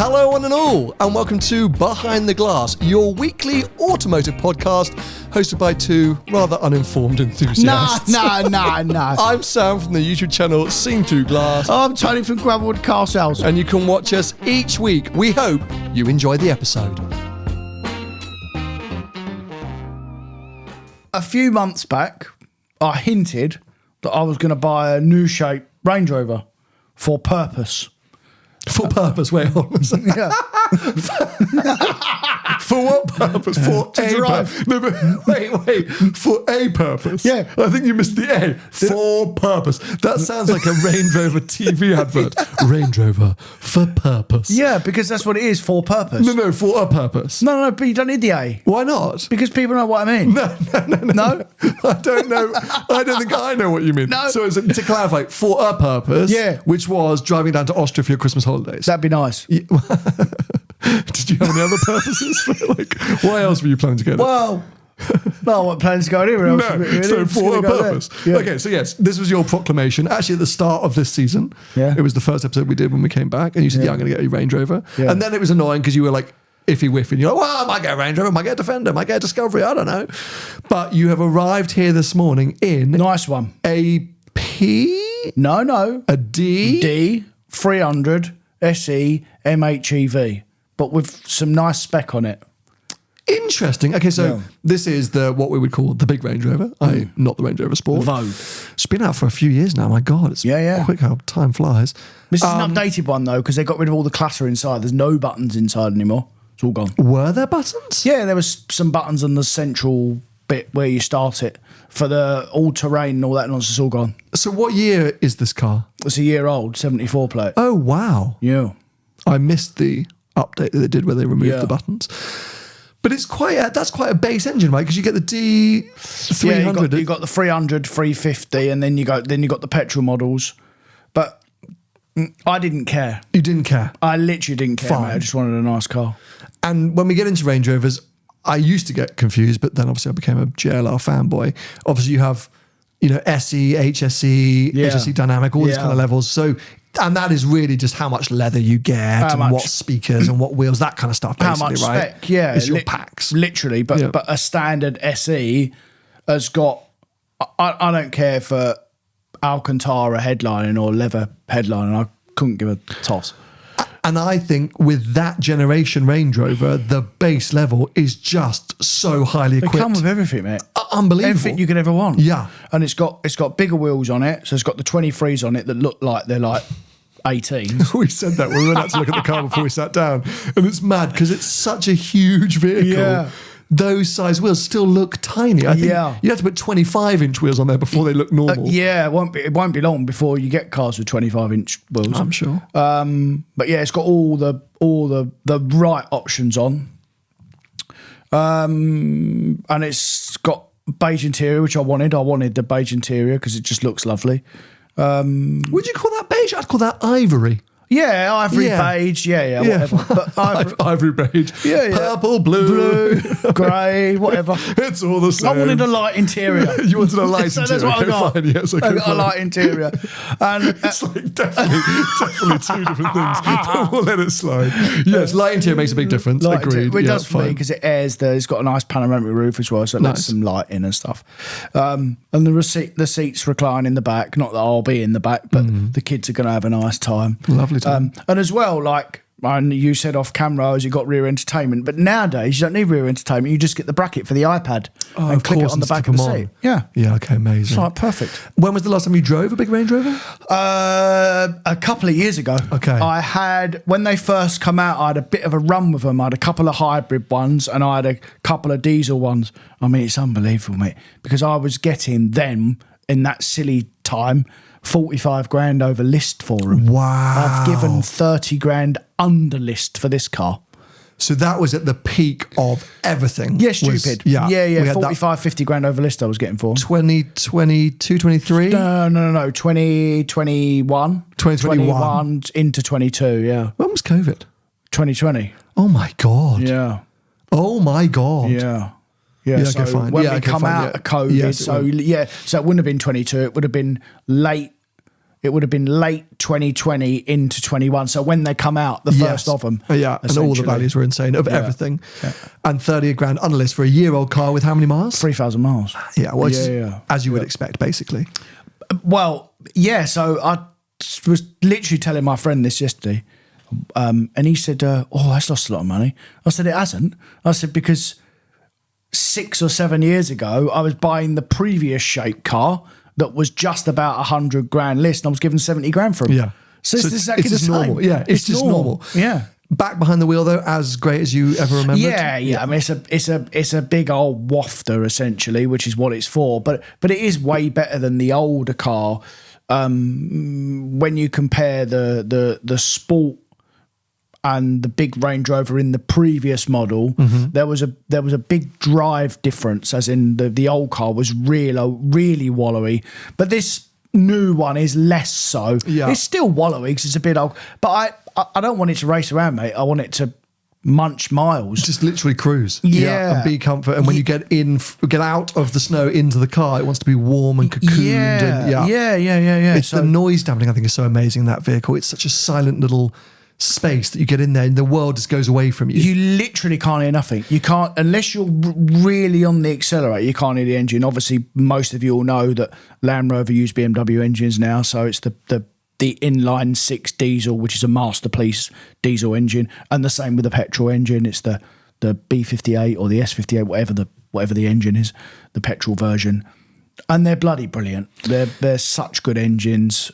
Hello one and all, and welcome to Behind the Glass, your weekly automotive podcast hosted by two rather uninformed enthusiasts. No. I'm Sam from the YouTube channel Seen Through Glass. I'm Tony from Gravelwood Car Sales. And you can watch us each week. We hope you enjoy the episode. A few months back, I hinted that I was going to buy a new shape Range Rover for purpose. For purpose? Wait, hold on a second. Yeah. For what purpose? For to a drive. purpose. No, but wait. For a purpose? Yeah. I think you missed the A. For purpose. That sounds like a Range Rover TV advert. Range Rover for purpose. Yeah, because that's what it is, for purpose. No, for a purpose. No, but you don't need the A. Why not? Because people know what I mean. No. No? I don't know. I don't think I know what you mean. No. So to clarify, for a purpose, Yeah. which was driving down to Austria for your Christmas holidays. That'd be nice. Did you have any other purposes? Why else were you planning to go there? Well, no, I wasn't planning to go anywhere else. No, Really. so Just for a gonna go there. purpose. Yeah. Okay, so yes, this was your proclamation. Actually, at the start of this season, Yeah. it was the first episode we did when we came back, and you said, yeah, I'm going to get a Range Rover. Yeah. And then it was annoying because you were like, iffy-wiffy, and you're like, well, I might get a Range Rover, I might get a Defender, I might get a Discovery, I don't know. But you have arrived here this morning in Nice one. a P? No. A D? D, 300, SE, MHEV, but with some nice spec on it. Interesting. Okay, so Yeah. this is what we would call the big Range Rover, not the Range Rover Sport. Vogue. It's been out for a few years now. My God, it's Yeah. quick how time flies. This is an updated one, though, because they got rid of all the clutter inside. There's no buttons inside anymore. It's all gone. Were there buttons? Yeah, there was some buttons on the central bit where you start it. For the all-terrain and all that nonsense, it's all gone. So what year is this car? It's a year old, 74 plate. Oh, wow. Yeah. I missed the update that they did where they removed Yeah. the buttons. But it's that's quite a base engine, right? Because you get the D300. Yeah, you got the 300, 350, and then you got the petrol models. But I didn't care. You didn't care. I literally didn't care, Fine. mate. I just wanted a nice car. And when we get into Range Rovers, I used to get confused, but then obviously I became a JLR fanboy. Obviously you have, SE, HSE, Yeah. HSE Dynamic, all these Yeah. kind of levels. So, and that is really just how much leather you get How and much- what speakers and what wheels, that kind of stuff, basically, How much right? spec? Yeah, It's your packs. literally. But Yeah. but a standard SE has got. I don't care for Alcantara headlining or leather headlining. I couldn't give a toss. And I think with that generation Range Rover, the base level is just so highly They equipped. come with everything, mate. Unbelievable. Everything you could ever want. Yeah. And it's got bigger wheels on it. So it's got the 23s on it that look like they're like 18. We said that when we went out to look at the car before we sat down. And it's mad because it's such a huge vehicle. Yeah. Those size wheels still look tiny. I think Yeah. you have to put 25-inch wheels on there before they look normal. Yeah, it won't be long before you get cars with 25-inch wheels. I'm sure. But yeah, it's got all the right options on. And it's got beige interior, which I wanted. I wanted the beige interior because it just looks lovely. Would you call that beige? I'd call that ivory. Yeah, ivory, Yeah. beige, yeah, whatever. But Ivory beige. Yeah. Purple, blue. grey, whatever. It's all the same. I wanted a light interior. You wanted a light So interior. that's what I Okay, got. fine, yes, okay, I got fine. a light interior. And It's like definitely two different things. But we'll let it slide. Yes, light interior makes a big difference. light Agreed. interior. Well, it Yeah, does for me fine. because it airs it's got a nice panoramic roof as well, so it lets Nice. some light in and stuff. And the seats recline in the back. Not that I'll be in the back, but the kids are going to have a nice time. Lovely time. And as well, like you said off camera, as you got rear entertainment, but nowadays you don't need rear entertainment. You just get the bracket for the iPad and of click it course, on the and back stick of the 'em seat. on. Yeah. Yeah, okay, amazing. It's like perfect. When was the last time you drove a big Range Rover? A couple of years ago. Okay. When they first come out, I had a bit of a run with them. I had a couple of hybrid ones and I had a couple of diesel ones. I mean, it's unbelievable, mate, because I was getting them in that silly time 45 grand over list for them. Wow. I've given 30 grand under list for this car. So that was at the peak of everything. Yeah, stupid. Yeah. We Yeah. had 45, 50 grand over list I was getting for them. 2022, 23? No. 2021. 2021. Into 22, yeah. When was COVID? 2020. Oh my God. Yeah. Oh my God. Yeah. Yeah, so okay, fine. when Yeah, we okay, come fine, out yeah. of COVID, Yes, it so it wouldn't have been 22, it would have been late It would have been late 2020 into 21. So when they come out, the first of them. Yeah, and all the values were insane of everything. Yeah. And 30 grand on the list for a year-old car with how many miles? 3,000 miles. Yeah, well, as you would expect, basically. Well, yeah, so I was literally telling my friend this yesterday, and he said, that's lost a lot of money. I said, it hasn't. I said, because 6 or 7 years ago, I was buying the previous shape car that was just about 100 grand list, and I was given 70 grand for it. Yeah. So it's exactly it's just the same. normal. Yeah, it's just normal. Yeah. Back behind the wheel, though, as great as you ever remembered. Yeah. I mean, it's a big old wafter essentially, which is what it's for. But it is way better than the older car. When you compare the Sport and the big Range Rover in the previous model, there was a big drive difference. As in the old car was really wallowy, but this new one is less so. Yeah. It's still wallowy because it's a bit old, but I don't want it to race around, mate. I want it to munch miles. Just literally cruise. Yeah. And be comfort. And when you get out of the snow into the car, it wants to be warm and cocooned. Yeah. It's the noise dampening, I think, is so amazing in that vehicle. It's such a silent little space that you get in there and the world just goes away from you. You literally can't hear nothing. You can't, unless you're really on the accelerator, you can't hear the engine. Obviously, most of you all know that Land Rover use BMW engines now, so it's the inline 6 diesel, which is a masterpiece diesel engine, and the same with the petrol engine. It's the B58 or the S58, whatever the engine is, the petrol version, and they're bloody brilliant. They're such good engines.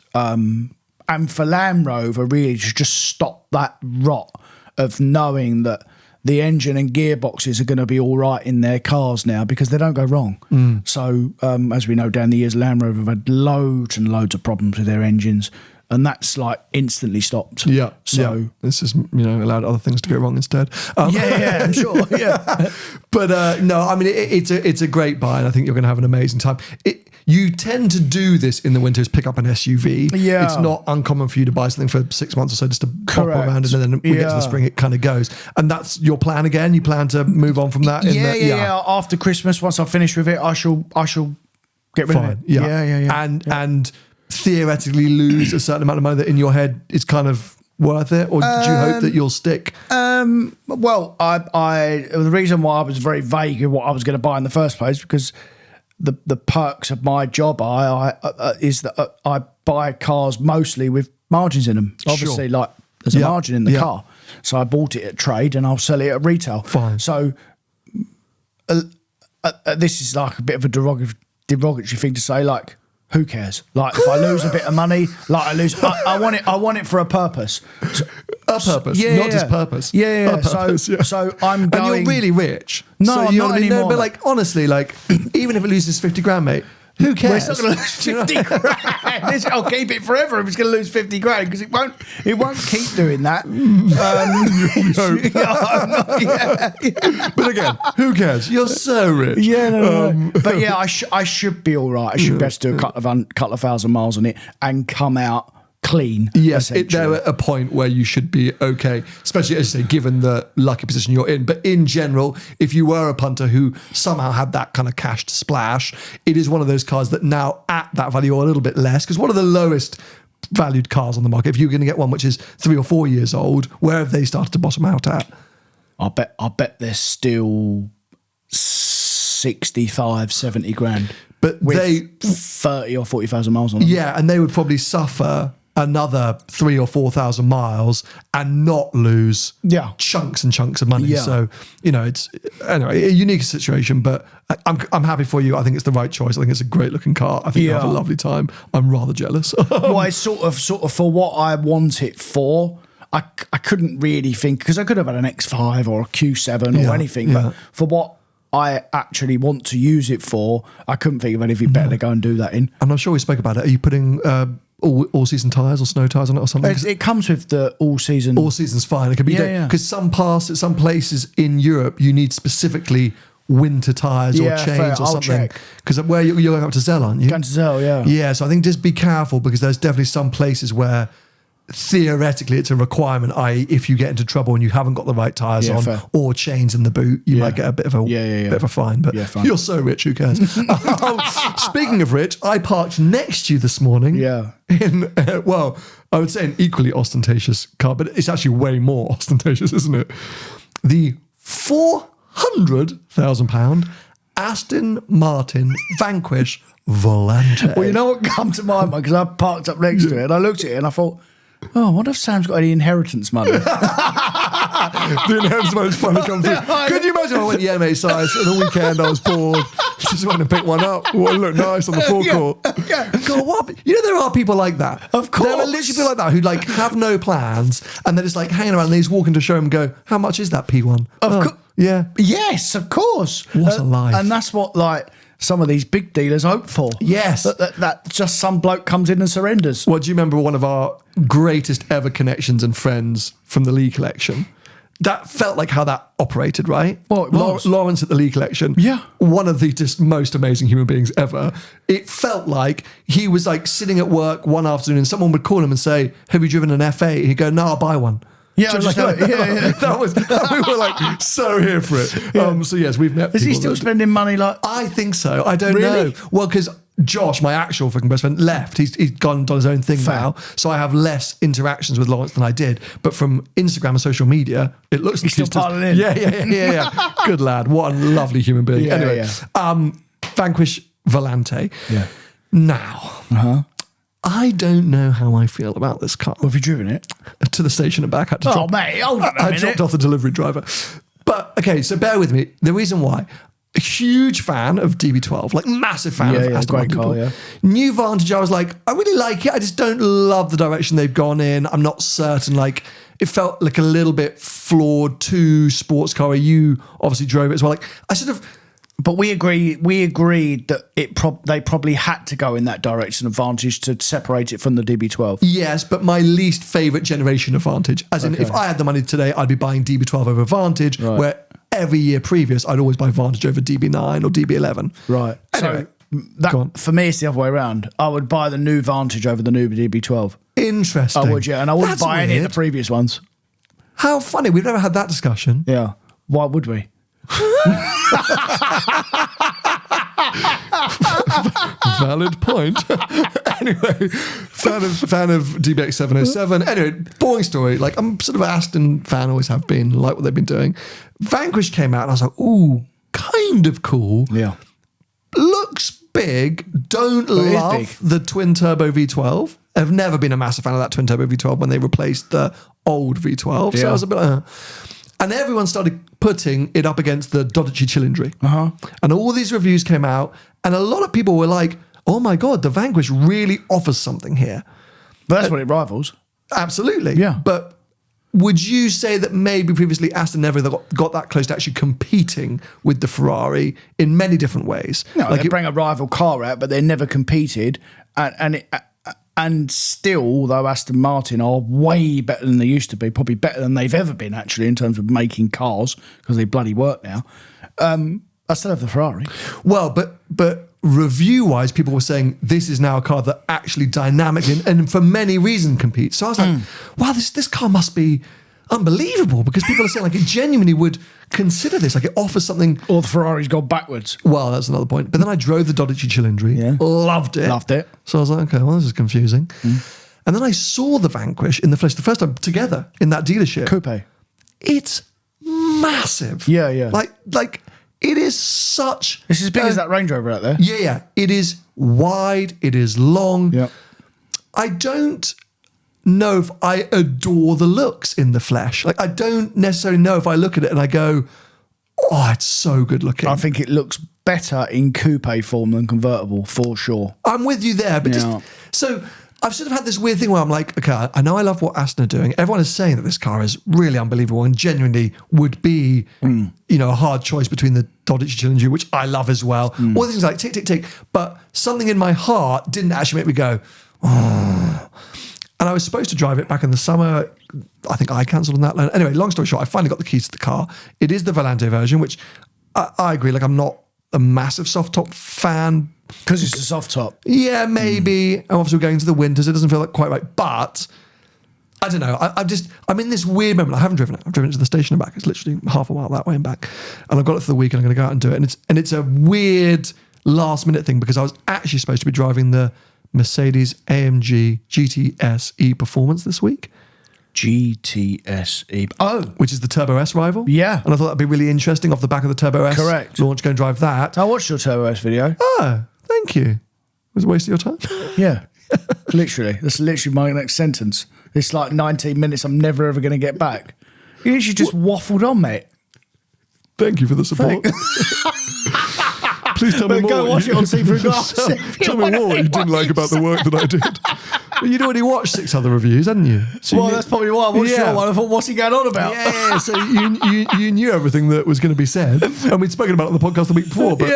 And for Land Rover, really, to just stop that rot of knowing that the engine and gearboxes are going to be all right in their cars now because they don't go wrong. So, as we know, down the years, Land Rover have had loads and loads of problems with their engines, and that's like instantly stopped. Yeah. So this is allowed other things to go wrong instead. I'm sure. Yeah. But no, I mean it's a great buy, and I think you're going to have an amazing time. You tend to do this in the winters, pick up an SUV. Yeah. It's not uncommon for you to buy something for 6 months or so just to pop around, and then we get to the spring, it kind of goes. And that's your plan again? You plan to move on from that? Yeah. After Christmas, once I've finished with it, I shall get rid of it. Yeah. And theoretically lose a certain amount of money that in your head is kind of worth it, or do you hope that you'll stick? Well, the reason why I was very vague of what I was going to buy in the first place, because the perks of my job is that I buy cars mostly with margins in them. Obviously, like there's a margin in the car, so I bought it at trade and I'll sell it at retail. Fine. So this is like a bit of a derogatory thing to say, like. Who cares? Like if I lose a bit of money, like I want it for a purpose. A purpose, not just purpose. Yeah. A purpose, so I'm going. And you're really rich. No, so I'm not anymore. No, but like honestly, like even if it loses 50 grand, mate, who cares? Well, it's not going to lose 50 grand. I'll keep it forever if it's going to lose 50 grand because it won't keep doing that. But again, who cares? You're so rich. Yeah, no. But yeah, I should be all right. I should be able to do a couple of thousand miles on it and come out clean. Yes, they're at a point where you should be okay, especially as you say, given the lucky position you're in. But in general, if you were a punter who somehow had that kind of cash to splash, it is one of those cars that now at that value or a little bit less, because one of the lowest valued cars on the market, if you're going to get one which is 3 or 4 years old, where have they started to bottom out at? I bet they're still 65, 70 grand. But with they 30 or 40,000 miles on them. Yeah, and they would probably suffer another 3,000 or 4,000 miles and not lose chunks and chunks of money. So, it's anyway a unique situation, but I'm happy for you. I think it's the right choice. I think it's a great looking car. I think you'll have a lovely time. I'm rather jealous. Well, it's sort of for what I want it for. I couldn't really think, because I could have had an X5 or a Q7 or anything, but for what I actually want to use it for, I couldn't think of anything better to go and do that in. And I'm sure we spoke about it. Are you putting all-season tyres or snow tyres on it or something? It comes with the all-season. All-season's fine. It could be because some places in Europe you need specifically winter tyres or chains or something. Because where you're going up to Zell, aren't you? Going to Zell, Yeah, so I think just be careful, because there's definitely some places where theoretically it's a requirement, i.e. if you get into trouble and you haven't got the right tyres on fair. or chains in the boot, you might get a bit of a bit of a fine. But fine. you're so rich, who cares? Speaking of rich, I parked next to you this morning. Yeah. In well, I would say an equally ostentatious car, but it's actually way more ostentatious, isn't it? The £400,000 Aston Martin Vanquish Volante. Well, you know what come to mind, because I parked up next to it and I looked at it and I thought, oh, what if Sam's got any inheritance money? The inheritance money's finally come through. Could you imagine? I went, yeah, mate, size. At the weekend, I was bored. Just went to pick one up. Well, it looked nice on the forecourt. God, what? You know, there are people like that. Of course. There are literally people like that who like have no plans and they're just like hanging around and they just walk into a showroom and go, how much is that P1? Of course. Yeah. Yes, of course. What a life. And that's what like some of these big dealers hope for. Yes. That just some bloke comes in and surrenders. Well, do you remember one of our greatest ever connections and friends from the Lee collection? That felt like how that operated, right? Well, it was. Lawrence at the Lee collection. Yeah. One of the just most amazing human beings ever. It felt like he was like sitting at work one afternoon and someone would call him and say, have you driven an F8? He'd go, no, I'll buy one. Yeah, Just like, yeah. That was, we were like so here for it. Yeah. So yes, we've met Is he people still that- spending money like... I think so. I don't Really? know. Well, because Josh, my actual fucking best friend, left. He's gone and done his own thing Fair. now. So I have less interactions with Lawrence than I did. But from Instagram and social media, it looks like He's still piling in. Yeah. Good lad. What a lovely human being. Yeah, Anyway, Vanquish Volante. Yeah. Now, I don't know how I feel about this car. Well, have you driven it? To the station and back. Had to Oh, drop, mate, hold on a I minute. dropped off the delivery driver. But, okay, so bear with me. The reason why. A huge fan of DB12, like massive fan of Aston great Martin. car, yeah. New Vantage, I was like, I really like it. I just don't love the direction they've gone in. I'm not certain. Like, it felt like a little bit flawed to sports car. You obviously drove it as well. Like, I sort of... But we agreed that they probably had to go in that direction of Vantage to separate it from the DB12. Yes, but my least favourite generation of Vantage. As in, if I had the money today, I'd be buying DB12 over Vantage, where every year previous, I'd always buy Vantage over DB9 or DB11. Right. Anyway, So for me, it's the other way around. I would buy the new Vantage over the new DB12. Interesting. I would, yeah. And I wouldn't That's buy any of weird. the previous ones. How funny. We've never had that discussion. Yeah. Why would we? Valid point. Anyway, fan of DBX 707. Anyway, boring story. Like, I'm sort of an Aston fan, always have been, like what they've been doing. Vanquish came out and I was like, ooh, kind of cool. Yeah. Looks big. Don't it is love big. the twin turbo V12. I've never been a massive fan of that twin turbo V12 when they replaced the old V12. So Yeah. I was a bit and everyone started putting it up against the Dodici Cylindri. And all these reviews came out, and a lot of people were like, oh my God, the Vanquish really offers something here. But that's what it rivals. Absolutely. Yeah. But would you say that maybe previously Aston never got that close to actually competing with the Ferrari in many different ways? No, Like they bring a rival car out, but they never competed. And still, though Aston Martin are way better than they used to be, probably better than they've ever been, actually, in terms of making cars, because they bloody work now. I still have the Ferrari. Well, but review-wise, people were saying this is now a car that actually dynamically and for many reasons competes. So I was like, wow, this car must be unbelievable, because people are saying like it genuinely would consider this, like it offers something. Or the Ferrari's gone backwards. Well, that's another point. But then I drove the Dodici Cylindri, Yeah. loved it. Loved it. So I was like, okay, well, this is confusing. And then I saw the Vanquish in the flesh the first time together in that dealership. Coupe. It's massive. Yeah, yeah. Like it is such. It's as big as that Range Rover out there. Yeah. It is wide. It is long. Yeah. I don't know if I adore the looks in the flesh. Like, I don't necessarily know if I look at it and I go, oh, it's so good looking. I think it looks better in coupe form than convertible, for sure. I'm with you there, but Yeah. so I've sort of had this weird thing where I'm like, okay, I know I love what Aston are doing. Everyone is saying that this car is really unbelievable and genuinely would be, a hard choice between the Dodici Cylindri, which I love as well. All these things like tick, tick, tick. But something in my heart didn't actually make me go, oh. And I was supposed to drive it back in the summer. I think I cancelled on that loan. Anyway, long story short, I finally got the keys to the car. It is the Volante version, which I agree. Like, I'm not a massive soft top fan. Because it's a soft top. Yeah, maybe. And obviously, we're going into the winters. It doesn't feel like quite right. But I don't know. I'm in this weird moment. I haven't driven it. I've driven it to the station and back. It's literally half a mile that way and back. And I've got it for the week and I'm going to go out and do it. And it's a weird last minute thing because I was actually supposed to be driving the Mercedes AMG GT3 E Performance this week. GTSE. Oh, which is the Turbo S rival. Yeah. And I thought that'd be really interesting off the back of the Turbo S Correct. launch. Go and drive that. I watched your Turbo S video. Oh, thank you. Was it a waste of your time? Yeah. Literally. That's literally my next sentence. It's like 19 minutes I'm never ever going to get back. You literally just waffled on, mate. Thank you for the support. Please tell me more. Go watch it on See-Through Glass. Tell me more what you didn't like about the work that I did. Well, you'd already watched 6 other reviews, hadn't you? So well, that's probably why I watched your one. I thought, what's he going on about? Yeah, so you knew everything that was going to be said. And we'd spoken about it on the podcast the week before, but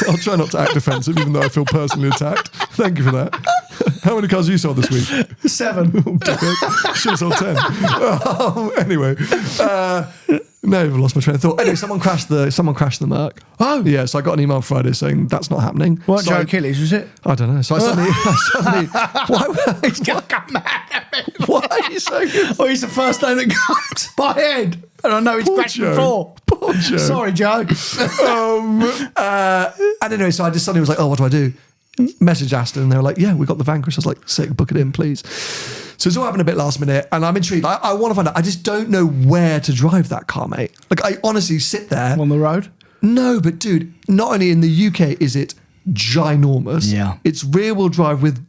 I'll try not to act offensive, even though I feel personally attacked. Thank you for that. How many cars you sold this week? 7. Should have sold 10. Anyway, no, I've lost my train of thought. Anyway, someone crashed the Merc. Oh. Yeah, so I got an email Friday saying that's not happening. What, so Joe Achilles, was it? I don't know. So I suddenly He's going to come mad at me. why are you saying this? Oh, he's the first name that comes to my head. And I know he's crashed before. Poor Joe. Sorry, Joe. And anyway, so I just suddenly was like, oh, what do I do? Message Aston, and they were like, yeah, we got the Vanquish. I was like, sick, book it in, please. So it's all happened a bit last minute, and I'm intrigued. I want to find out. I just don't know where to drive that car, mate. Like, I honestly sit there. On the road? No, but dude, not only in the UK is it ginormous, it's rear-wheel drive with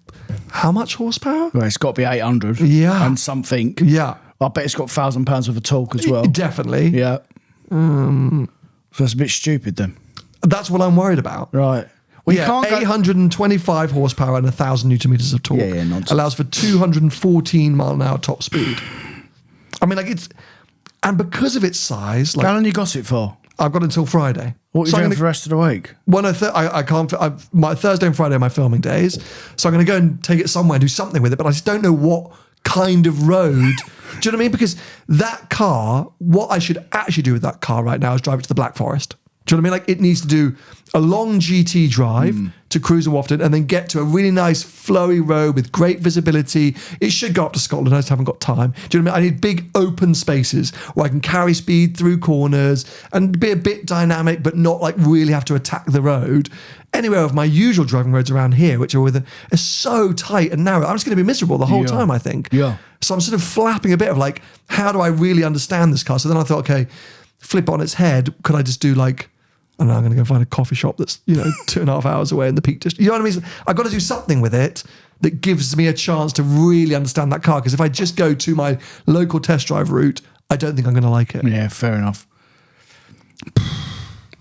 how much horsepower? Well, it's got to be 800. Yeah. And something. Yeah. I bet it's got £1,000 worth of torque as well. Definitely. Yeah. So that's a bit stupid then. That's what I'm worried about. Right. Well, Yeah, 825 horsepower and 1,000 newton meters of torque. Yeah, nonsense. Allows for 214 mile an hour top speed. I mean, like and because of its size, like How long you got it for? I've got until Friday. What are you doing for the rest of the week? Well, no, I can't. My Thursday and Friday are my filming days, so I'm going to go and take it somewhere and do something with it. But I just don't know what kind of road. Do you know what I mean? Because that car, what I should actually do with that car right now is drive it to the Black Forest. Do you know what I mean? Like, it needs to do a long GT drive to Cruiser Wafted and then get to a really nice flowy road with great visibility. It should go up to Scotland. I just haven't got time. Do you know what I mean? I need big open spaces where I can carry speed through corners and be a bit dynamic, but not like really have to attack the road. Anywhere of my usual driving roads around here, which are so tight and narrow, I'm just going to be miserable the whole time, I think. Yeah. So I'm sort of flapping a bit of like, how do I really understand this car? So then I thought, okay, flip it on its head. Could I just do like, I don't know, I'm going to go find a coffee shop that's, 2.5 hours away in the Peak District. You know what I mean? I've got to do something with it that gives me a chance to really understand that car. Because if I just go to my local test drive route, I don't think I'm going to like it. Yeah, fair enough.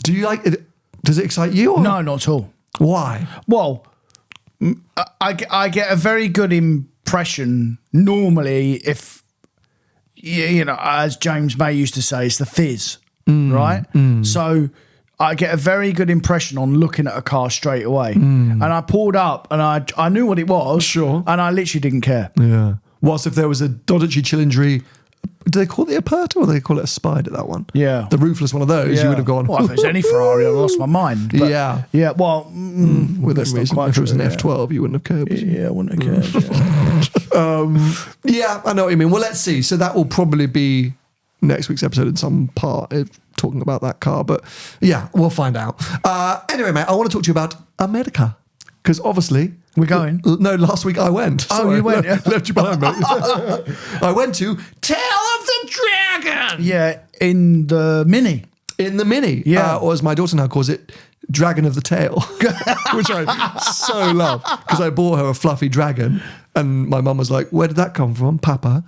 Do you like it? Does it excite you? Or? No, not at all. Why? Well, I get a very good impression normally if, as James May used to say, it's the fizz, right? So I get a very good impression on looking at a car straight away. And I pulled up and I knew what it was. Sure. And I literally didn't care. Yeah. Whilst if there was a Dodici Chilindri, do they call it a Aperta or do they call it a Spider, that one? Yeah. The roofless one of those, you would have gone. Well, if it was any Ferrari, I'd have lost my mind. But yeah. Yeah, well, With that that's not reason, quite if it was an true, F12, you wouldn't have curbed. Yeah, I wouldn't have cared. Yeah, I know what you mean. Well, let's see. So that will probably be next week's episode in some part, talking about that car. But yeah, we'll find out. Anyway, mate, I want to talk to you about America. Because obviously... We're going? No, last week I went. Oh, Sorry, you went? Left you behind, mate. I went to Tail of the Dragon. Yeah, in the Mini. In the Mini. Yeah. Or as my daughter now calls it, Dragon of the Tail. Which I so love. Because I bought her a fluffy dragon. And my mum was like, where did that come from, Papa?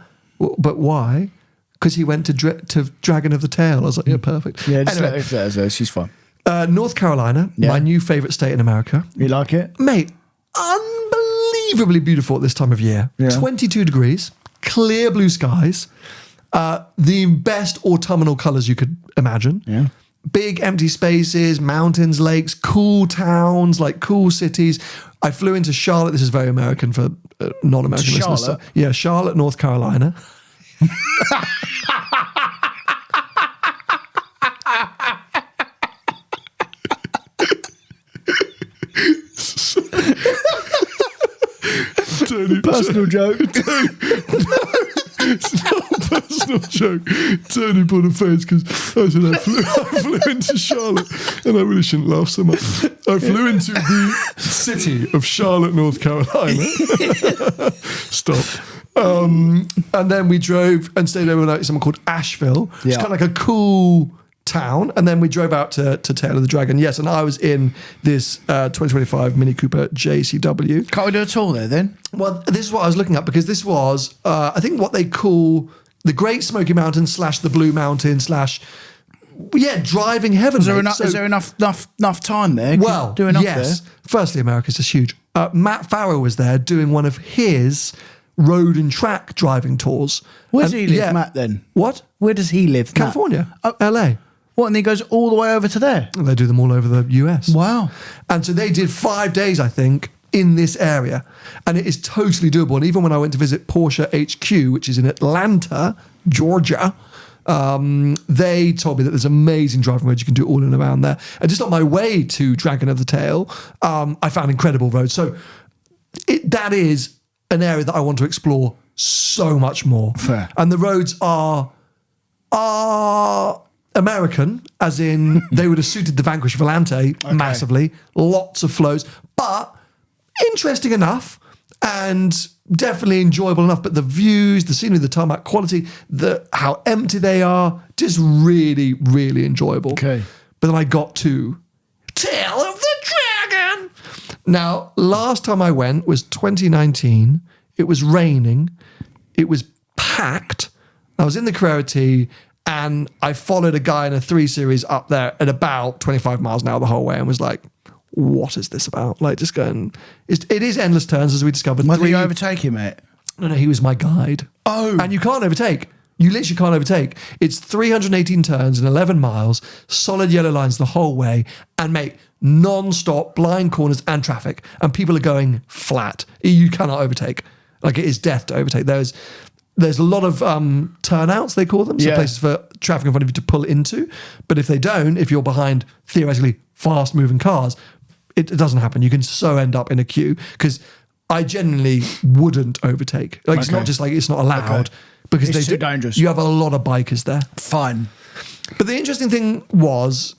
But why? Because he went to Dragon of the Tail. I was like, yeah, perfect. Yeah, just anyway, let her, she's fine. North Carolina, my new favourite state in America. You like it? Mate, unbelievably beautiful at this time of year. Yeah. 22 degrees, clear blue skies, the best autumnal colours you could imagine. Yeah. Big empty spaces, mountains, lakes, cool towns, like cool cities. I flew into Charlotte. This is very American for non-American listeners. Charlotte? Yeah, Charlotte, North Carolina. Personal joke. It's not a personal joke. Tony pulled a face because I said I flew into Charlotte, and I really shouldn't laugh so much. I flew into the city of Charlotte, North Carolina. Stop. And then we drove and stayed overnight at somewhere called Asheville. It's kind of like a cool town. And then we drove out to Tail of the Dragon. Yes, and I was in this 2025 Mini Cooper JCW. Can't we do a tour there then? Well, this is what I was looking at, because this was, I think, what they call the Great Smoky Mountains / the Blue Mountains / driving heaven. Is there enough time there? Well, do enough yes. there? Firstly, America's just huge. Matt Farrow was there doing one of his road and track driving tours. Where does he live, Matt, then? What? Where does he live, California. LA. What, and he goes all the way over to there? And they do them all over the US. Wow. And so they did 5 days, I think, in this area. And it is totally doable. And even when I went to visit Porsche HQ, which is in Atlanta, Georgia, they told me that there's amazing driving roads you can do all in and around there. And just on my way to Dragon of the Tail, I found incredible roads. So that is an area that I want to explore so much more. Fair. And the roads are American, as in they would have suited the Vanquish Volante massively. Lots of flows, but interesting enough and definitely enjoyable enough. But the views, the scenery, the tarmac quality, how empty they are, just really, really enjoyable. Okay. But then I got to Tail of the Dragon. Now, last time I went was 2019. It was raining. It was packed. I was in the Carrera T, and I followed a guy in a 3 Series up there at about 25 miles an hour the whole way, and was like, what is this about? Like, just going, it is endless turns, as we discovered. Why did you overtake him, mate? No, he was my guide. Oh. And you can't overtake. You literally can't overtake. It's 318 turns and 11 miles, solid yellow lines the whole way, and mate, non-stop blind corners and traffic, and people are going flat. You cannot overtake. Like, it is death to overtake. There's a lot of turnouts, they call them, so places for traffic in front of you to pull into. But if they don't, if you're behind theoretically fast-moving cars, it doesn't happen. You can so end up in a queue, because I genuinely wouldn't overtake. Like, it's not just like it's not allowed, because it's too dangerous. You have a lot of bikers there. Fine. But the interesting thing was,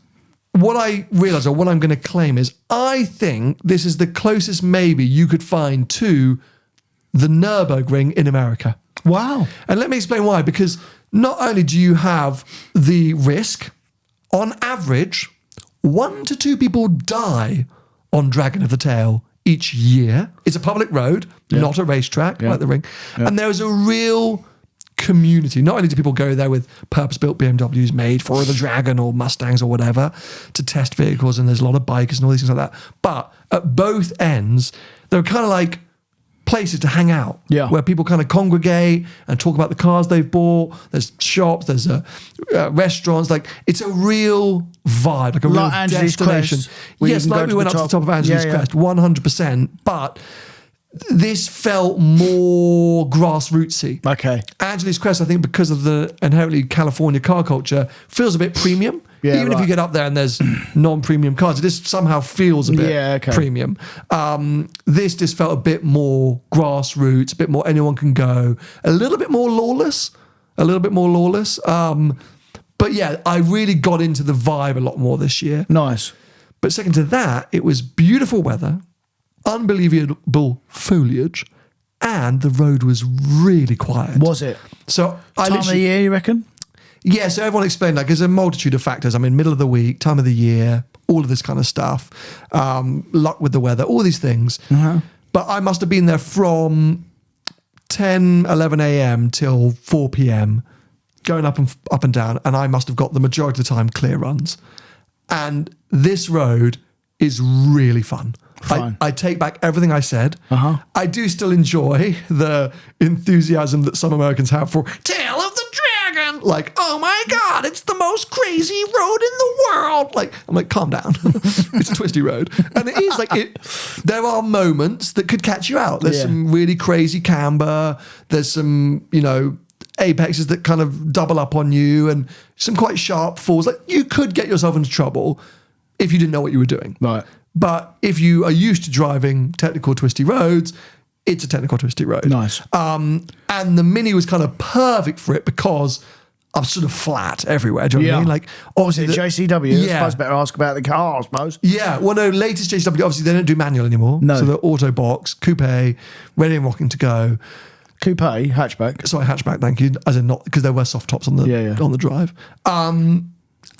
what I realised, or what I'm going to claim, is I think this is the closest maybe you could find to the Nürburgring in America. Wow. And let me explain why. Because not only do you have the risk, on average, 1 to 2 people die on Dragon of the Tail each year. It's a public road, not a racetrack like the ring. And there is a real community. Not only do people go there with purpose-built BMWs made for the Dragon or Mustangs or whatever to test vehicles, and there's a lot of bikers and all these things like that. But at both ends, they're kind of like places to hang out, where people kind of congregate and talk about the cars they've bought. There's shops, there's restaurants. Like, it's a real vibe, like a real Angeles destination. Crest, yes, like we went up to the top of Angeles Crest, 100%. But this felt more grassrootsy. Okay. Angeles Crest, I think, because of the inherently California car culture, feels a bit premium. Yeah, Even if you get up there and there's non-premium cars, it just somehow feels a bit premium. This just felt a bit more grassroots, a bit more anyone can go, a little bit more lawless. But yeah, I really got into the vibe a lot more this year. Nice. But second to that, it was beautiful weather, unbelievable foliage, and the road was really quiet. Was it? So time of the year, you reckon? Yeah, so everyone explained, like, there's a multitude of factors. I mean, middle of the week, time of the year, all of this kind of stuff, luck with the weather, all these things. But I must have been there from 10, 11 a.m. till 4 p.m, going up and down, and I must have got the majority of the time clear runs. And this road is really fun. I take back everything I said. I do still enjoy the enthusiasm that some Americans have for Tail of the Dragon. Like, oh my God, it's the most crazy road in the world. Like, I'm like, calm down. It's a twisty road. And it is like, there are moments that could catch you out. There's some really crazy camber. There's some, apexes that kind of double up on you, and some quite sharp falls. Like, you could get yourself into trouble if you didn't know what you were doing. Right. But if you are used to driving technical, twisty roads, it's a technical twisty road. Nice. And the Mini was kind of perfect for it because I'm sort of flat everywhere. Do you know what I mean? Like, obviously, JCW. I suppose better ask about the car, I suppose. Yeah. Well, no, latest JCW, obviously, they don't do manual anymore. No. So they're auto box, coupe, ready and rocking to go. Coupe, hatchback. Sorry, hatchback, thank you. As in not, because there were soft tops on the on the drive. And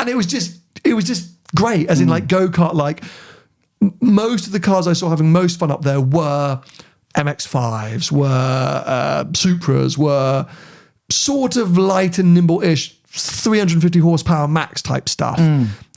it was just great, as in like go-kart, like most of the cars I saw having most fun up there were MX-5s, were Supras, were sort of light and nimble-ish, 350 horsepower max type stuff.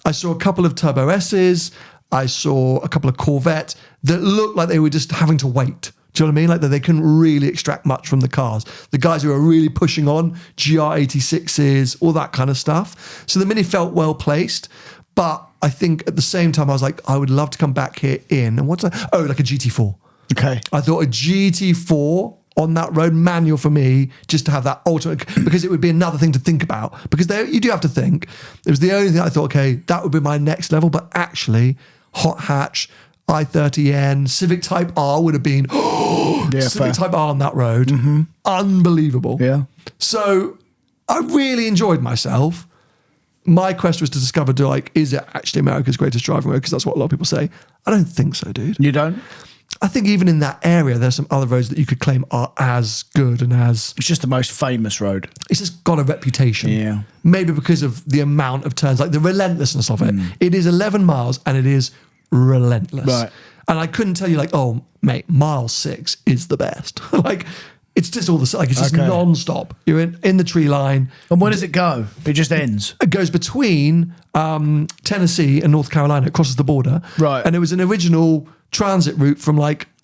I saw a couple of Turbo S's. I saw a couple of Corvettes that looked like they were just having to wait. Do you know what I mean? Like that they couldn't really extract much from the cars. The guys who were really pushing on, GR86s, all that kind of stuff. So the Mini felt well placed, but I think at the same time I was like, I would love to come back here in, and what's that? Oh, like a GT4. Okay. I thought a GT4 on that road, manual for me, just to have that ultimate, because it would be another thing to think about. Because there, you do have to think. It was the only thing I thought, okay, that would be my next level, but actually, hot hatch, i30N, Civic Type R would have been, Civic Type R on that road. Unbelievable. Yeah. So I really enjoyed myself. My quest was to discover, is it actually America's greatest driving road? Because that's what a lot of people say. I don't think so, dude. You don't? I think even in that area, there's some other roads that you could claim are as good and as... It's just the most famous road. It's just got a reputation. Yeah. Maybe because of the amount of turns, like the relentlessness of it. It is 11 miles and it is relentless. Right. And I couldn't tell you oh, mate, mile 6 is the best. It's just all the... it's just non-stop. You're in the tree line. And where does it go? It just ends? It goes between Tennessee and North Carolina. It crosses the border. Right. And it was an original transit route from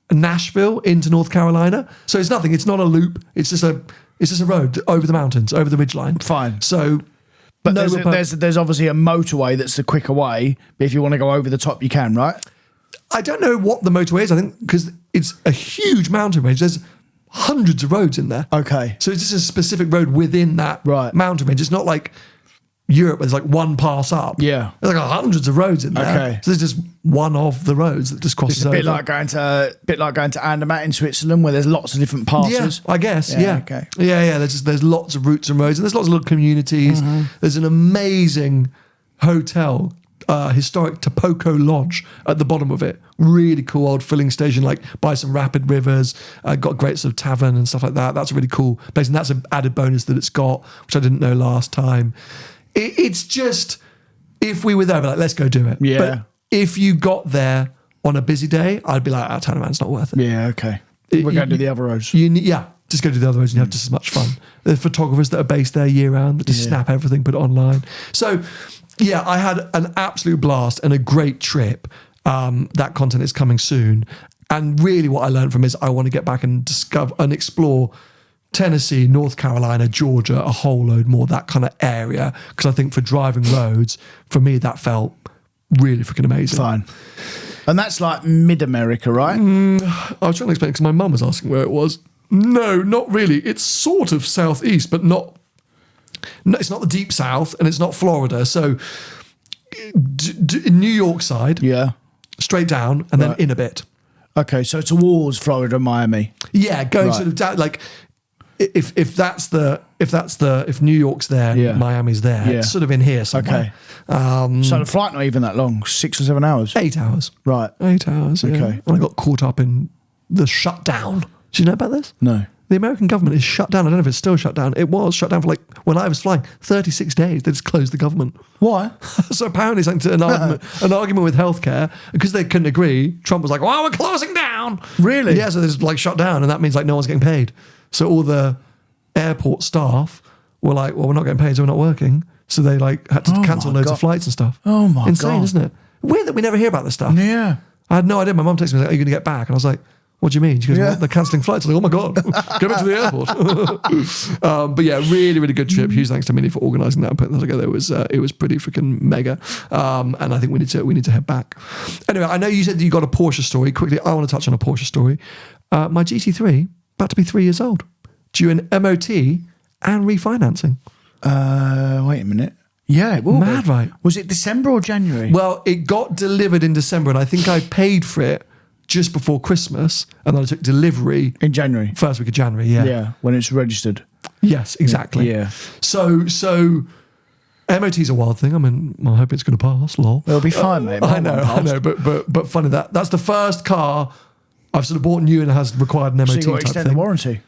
Nashville into North Carolina. So it's nothing. It's not a loop. It's just a road over the mountains, over the ridgeline. Fine. So, but there's obviously a motorway that's the quicker way. But if you want to go over the top, you can, right? I don't know what the motorway is. I think because it's a huge mountain range. There's hundreds of roads in there. Okay. So it's just a specific road within that mountain range. It's not like Europe, where there's one pass up. Yeah. There's hundreds of roads in there. Okay. So there's just one of the roads that just crosses over. It's a bit like going to Andermatt in Switzerland, where there's lots of different passes. Yeah, I guess. Yeah. Okay. Yeah. There's lots of routes and roads, and there's lots of little communities. There's an amazing hotel, historic Tapoco Lodge at the bottom of it. Really cool old filling station, by some rapid rivers. Got a great sort of tavern and stuff like that. That's a really cool place, and that's an added bonus that it's got, which I didn't know last time. It's just, if we were there, I'd be like, let's go do it. Yeah. But if you got there on a busy day, I'd be like, Tannerman, it's not worth it. Yeah, okay. We're going to do the other roads. Just go to the other roads and you have just as much fun. The photographers that are based there year round that just snap everything, put it online. So, I had an absolute blast and a great trip. That content is coming soon. And really what I learned from is I want to get back and discover and explore Tennessee, North Carolina, Georgia, a whole load more, that kind of area. Because I think for driving roads, for me, that felt really freaking amazing. Fine. And that's like mid-America, right? I was trying to explain because my mum was asking where it was. No, not really. It's sort of southeast, but not... No, it's not the deep south, and it's not Florida. So New York side, straight down, and then in a bit. Okay, so towards Florida, Miami. Yeah, going sort of down, if New York's there, Miami's there. It's sort of in here somewhere. Okay. So the flight not even that long, 6 or 7 hours? 8 hours. Right. 8 hours, Okay. And I got caught up in the shutdown. Do you know about this? No. The American government is shut down. I don't know if it's still shut down. It was shut down for when I was flying, 36 days. They just closed the government. Why? So apparently something to an argument with healthcare, because they couldn't agree, Trump was like, well, we're closing down. Really? Yeah, so they just shut down, and that means no one's getting paid. So all the airport staff were like, well, we're not getting paid, so we're not working. So they had to cancel loads of flights and stuff. Oh my God. Insane, isn't it? Weird that we never hear about this stuff. Yeah. I had no idea. My mum texted me, are you going to get back? And I was like, what do you mean? She goes, well, they're cancelling flights. I was like, oh my God, go back to the airport. But yeah, really, really good trip. Huge thanks to Minnie for organising that and putting that together. It was pretty freaking mega. And I think we need to head back. Anyway, I know you said that you got a Porsche story. Quickly, I want to touch on a Porsche story. My GT3, about to be 3 years old, due an MOT and refinancing. Wait a minute. Yeah, it will be. Mad, right? Was it December or January? Well, it got delivered in December, and I think I paid for it just before Christmas, and then I took delivery in January. first week of January. Yeah. Yeah, when it's registered. Yes, exactly. Yeah. So MOT's a wild thing. I mean, I hope it's going to pass. Lol. It'll be fine, mate. I know. But funny that's the first car I've sort of bought new and has required an MOT So you got to type extend thing. the warranty.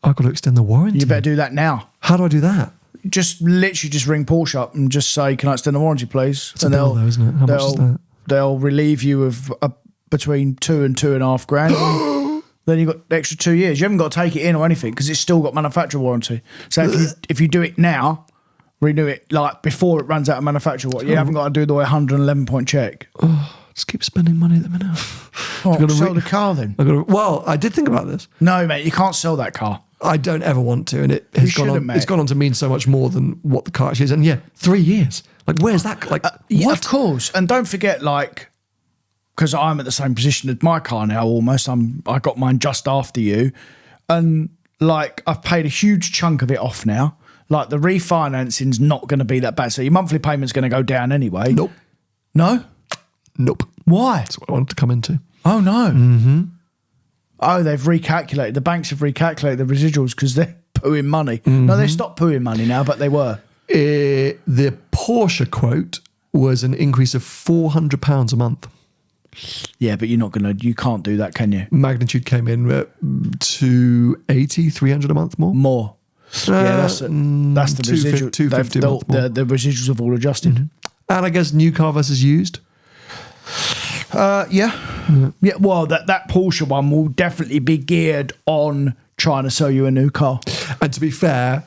I've got to extend the warranty. You better do that now. How do I do that? Just literally just ring Porsche up and just say, "Can I extend the warranty, please?" It's a bill though, isn't it? How much is that? They'll relieve you of between $2,000 and $2.5 grand. Then you've got the extra 2 years. You haven't got to take it in or anything because it's still got manufacturer warranty. So if you do it now, renew it like before it runs out of manufacturer warranty. You haven't got to do the 111-point check. Just keep spending money at the minute. Sell the car then. Well, I did think about this. No, mate, you can't sell that car. I don't ever want to, and it has gone on. It's gone on to mean so much more than what the car actually is. And yeah, 3 years. Like, where's that? Like, yeah, what? of course. And don't forget, like, because I'm at the same position as my car now. Almost, I got mine just after you, and like I've paid a huge chunk of it off now. Like the refinancing's not going to be that bad. So your monthly payment's going to go down anyway. Nope. No. Nope. Why? That's what I wanted to come into. Oh no. Mm-hmm. Oh, they've recalculated. The banks have recalculated the residuals because they're pooing money. Mm-hmm. No, they stopped pooing money now, but they were. The Porsche quote was an increase of £400 a month. Yeah, but you can't do that, can you? Magnitude came in at 280, 300 a month more. More. Yeah, that's the residual. 250 a month more. The residuals have all adjusted. Mm-hmm. And I guess new car versus used. Yeah. Well, that Porsche one will definitely be geared on trying to sell you a new car. And to be fair,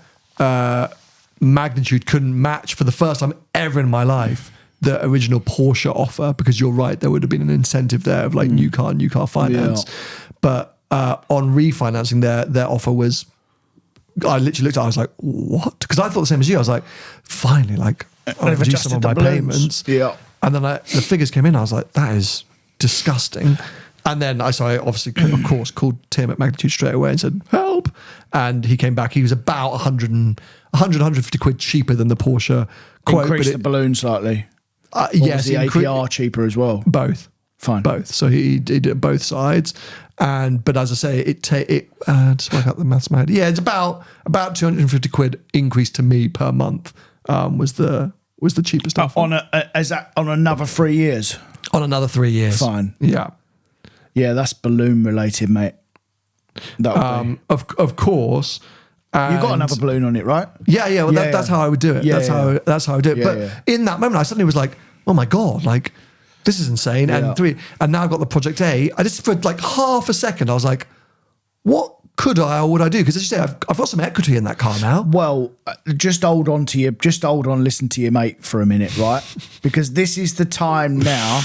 Magnitude couldn't match for the first time ever in my life the original Porsche offer, because you're right, there would have been an incentive there of like new car finance. Yeah. But on refinancing, their offer was, I literally looked at it, I was like, what? Because I thought the same as you. I was like, finally, like I've reduced some of my payments. Yeah. And then the figures came in, I was like, that is disgusting. And then I obviously, of course, called Tim at Magnitude straight away and said, help. And he came back. He was about 150 quid cheaper than the Porsche quote. Increased the balloon slightly. Yes. The APR cheaper as well? Both. Fine. Both. So he did both sides. But as I say, just work out the maths in my head. Yeah, it's about 250 quid increase to me per month was the cheapest offer. Is that on another 3 years? On another 3 years. Fine. Yeah. Yeah, that's balloon related, mate. Of course. You got another balloon on it, right? Yeah. Well, that's how I would do it. That's how I would do it. But in that moment, I suddenly was like, oh my God, like this is insane. Yeah. And now I've got the Project A. I just, for like half a second, I was like, what could I or would I do? Because as you say, I've got some equity in that car now. Well, just hold on, listen to your mate for a minute, right? Because this is the time now,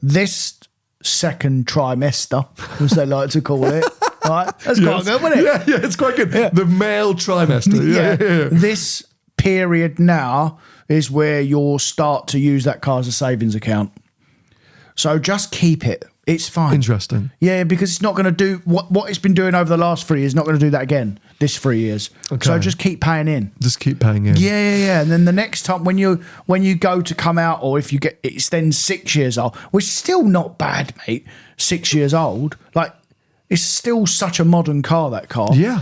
this second trimester, as they like to call it, right? That's quite good, wasn't it? Yeah, it's quite good. Yeah. The male trimester. Yeah. This period now is where you'll start to use that car as a savings account. So just keep it. It's fine. Interesting. Yeah, because it's not going to do what it's been doing over the last 3 years. Not going to do that again this 3 years. Okay. So just keep paying in. Just keep paying in. Yeah. And then the next time when you go to come out, or if you get it extends 6 years old, which is still not bad, mate. 6 years old, like it's still such a modern car. That car. Yeah.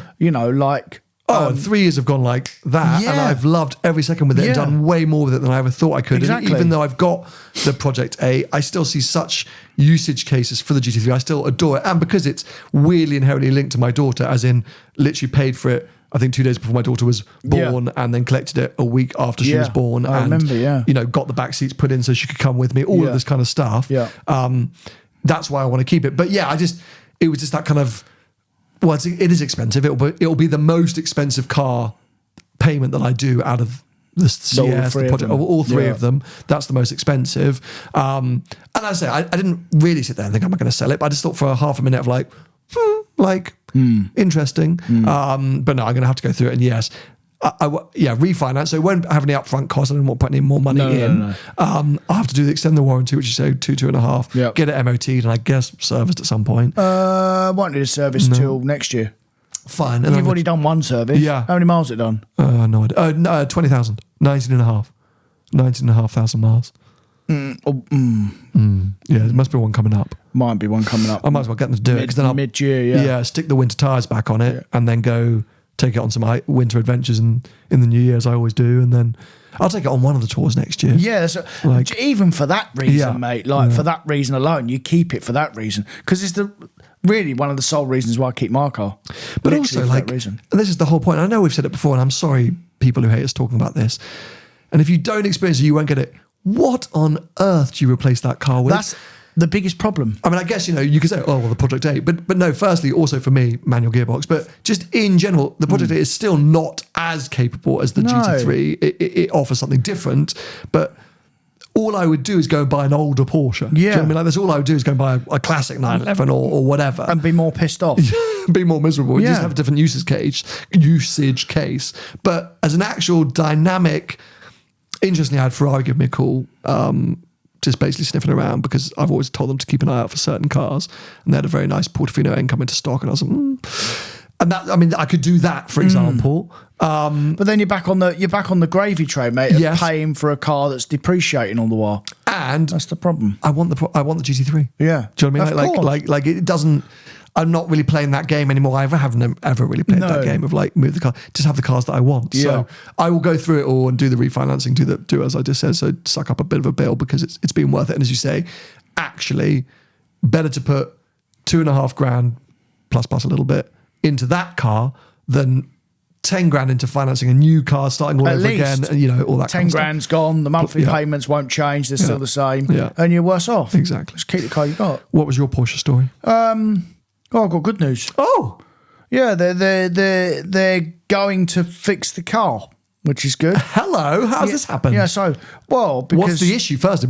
And 3 years have gone like that, and I've loved every second with it and done way more with it than I ever thought I could. Exactly. And even though I've got the Project A, I still see such usage cases for the GT3. I still adore it. And because it's weirdly inherently linked to my daughter, as in literally paid for it, I think 2 days before my daughter was born, and then collected it a week after she was born. I remember, got the back seats put in so she could come with me, all of this kind of stuff. Yeah. That's why I want to keep it. But yeah, it was just that kind of, well, it is expensive. It'll be the most expensive car payment that I do out of the CS, the Project, all three of them. That's the most expensive. And as I say, I didn't really sit there and think, am I going to sell it? But I just thought for a half a minute of interesting. But no, I'm going to have to go through it. And yes, refinance. So it won't have any upfront costs. I don't want to put any more money in. No. I'll have to extend the warranty, which is say 2.5. Yep. Get it MOT'd and I guess serviced at some point. Won't need a service till next year. Fine. And you've already done one service. Yeah. How many miles it done? No idea. 20,000. 19,500 miles. Yeah, there must be one coming up. Might be one coming up. I might as well get them to do it because then I'll mid-year. Yeah. stick the winter tyres back on it and then go take it on some winter adventures in the new year as I always do, and then I'll take it on one of the tours next year. Yeah, even for that reason, mate. For that reason alone, you keep it for that reason because it's really one of the sole reasons why I keep my car. But also, like, and this is the whole point. I know we've said it before, and I'm sorry, people who hate us talking about this. And if you don't experience it, you won't get it. What on earth do you replace that car with? That's the biggest problem. I mean, I guess, you could say, oh, well, the Project 8. But no, firstly, also for me, manual gearbox. But just in general, the Project 8 is still not as capable as the GT3. It offers something different. But all I would do is go and buy an older Porsche. Yeah. Do you know what I mean? Like, that's all I would do is go and buy a classic 911 or whatever. And be more pissed off. Be more miserable. You just have a different usage case. But as an actual dynamic... Interestingly, I had Ferrari give me a call, just basically sniffing around because I've always told them to keep an eye out for certain cars, and they had a very nice Portofino N come into stock, and I was like, and that, I mean, I could do that, for example. But then you're back on the gravy train, mate. Of paying for a car that's depreciating all the while, and that's the problem. I want the GT3. Yeah, do you know what I mean? Like it doesn't. I'm not really playing that game anymore. I haven't ever really played that game of like move the car, just have the cars that I want. Yeah. So I will go through it all and do the refinancing, do as I just said. So suck up a bit of a bill because it's been worth it. And as you say, actually, better to put $2,500 plus a little bit into that car than 10 grand into financing a new car, starting all over again, and all that 10 kind of grand's gone, the monthly payments won't change, they're still the same, and you're worse off. Exactly. Just keep the car you got. What was your Porsche story? I've got good news. Oh, yeah, they're going to fix the car, which is good. Hello, how's this happened? Yeah, so because what's the issue first?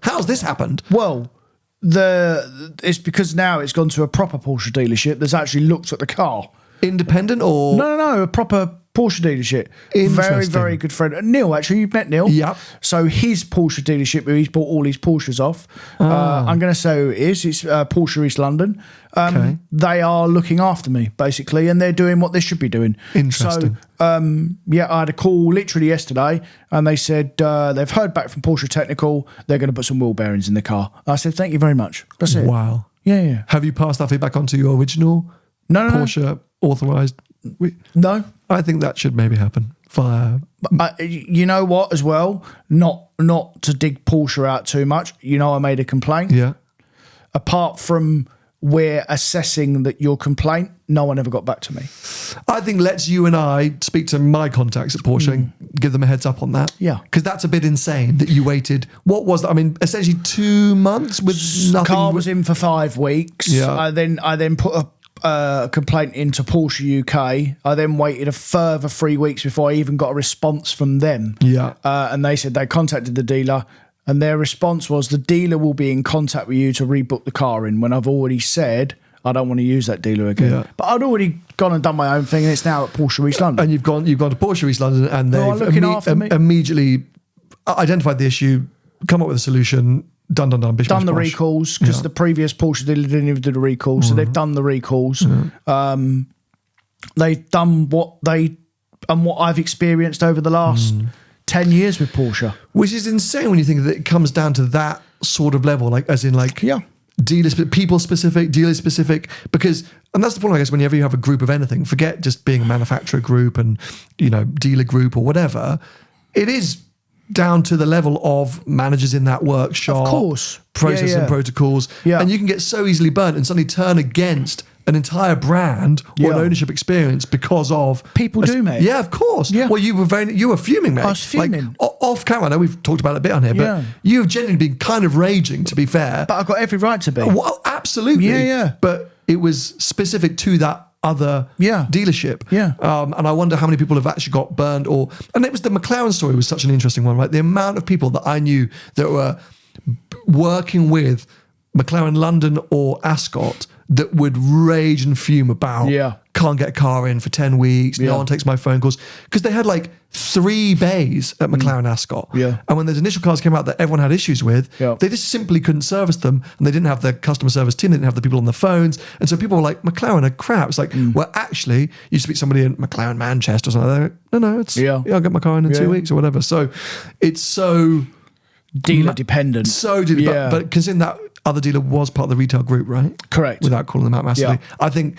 How's this happened? Well, it's because now it's gone to a proper Porsche dealership that's actually looked at the car. Independent or no, a proper Porsche dealership. Very, very good friend. Neil, actually, you've met Neil. Yep. So his Porsche dealership, where he's bought all his Porsches off, I'm going to say who it is. It's Porsche East London. They are looking after me, basically, and they're doing what they should be doing. Interesting. So, I had a call literally yesterday, and they said they've heard back from Porsche Technical. They're going to put some wheel bearings in the car. I said, thank you very much. That's it. Wow. Yeah. Have you passed that feedback on to your original Porsche authorised? No. I think that should maybe happen via... you know what, as well? Not to dig Porsche out too much. I made a complaint. Yeah. Apart from we're assessing that your complaint, no one ever got back to me. I think let's you and I speak to my contacts at Porsche and give them a heads up on that. Yeah. Because that's a bit insane that you waited. What was that? I mean, essentially 2 months with nothing. The car was in for 5 weeks. Yeah. I then put a complaint into Porsche UK. I then waited a further 3 weeks before I even got a response from them. Yeah. And they said they contacted the dealer, and their response was the dealer will be in contact with you to rebook the car in, when I've already said I don't want to use that dealer again. Yeah. But I'd already gone and done my own thing, and it's now at Porsche East London. And you've gone to Porsche East London, and they've immediately identified the issue, come up with a solution. Done. Done the recalls, because the previous Porsche dealer didn't even do the recalls, so they've done the recalls. They've done what I've experienced over the last 10 years with Porsche, which is insane when you think that it comes down to that sort of level, people specific, dealer specific, and that's the problem, I guess, whenever you have a group of anything, forget just being a manufacturer group and dealer group or whatever, it is down to the level of managers in that workshop, of course, process and protocols, and you can get so easily burnt and suddenly turn against an entire brand or an ownership experience because of people do, mate. Yeah, of course. Yeah. Well, you were fuming, mate. I was fuming. Off camera. I know we've talked about it a bit on here, but you've genuinely been kind of raging, to be fair. But I've got every right to be. Well, absolutely. Yeah. But it was specific to that other dealership. Yeah. And I wonder how many people have actually got burned and it was the McLaren story was such an interesting one, right? The amount of people that I knew that were working with McLaren London or Ascot that would rage and fume about can't get a car in for 10 weeks, no one takes my phone calls, because they had like 3 bays at McLaren Ascot. Yeah. And when those initial cars came out that everyone had issues with, they just simply couldn't service them, and they didn't have the customer service team, they didn't have the people on the phones, and so people were like, McLaren are crap. It's like, well, actually, you speak to somebody in McLaren Manchester or something, they're like, no, it's I'll get my car in 2 weeks or whatever. So it's so dealer dependent. So but considering that other dealer was part of the retail group, right? Correct. Without calling them out massively. Yeah. I think...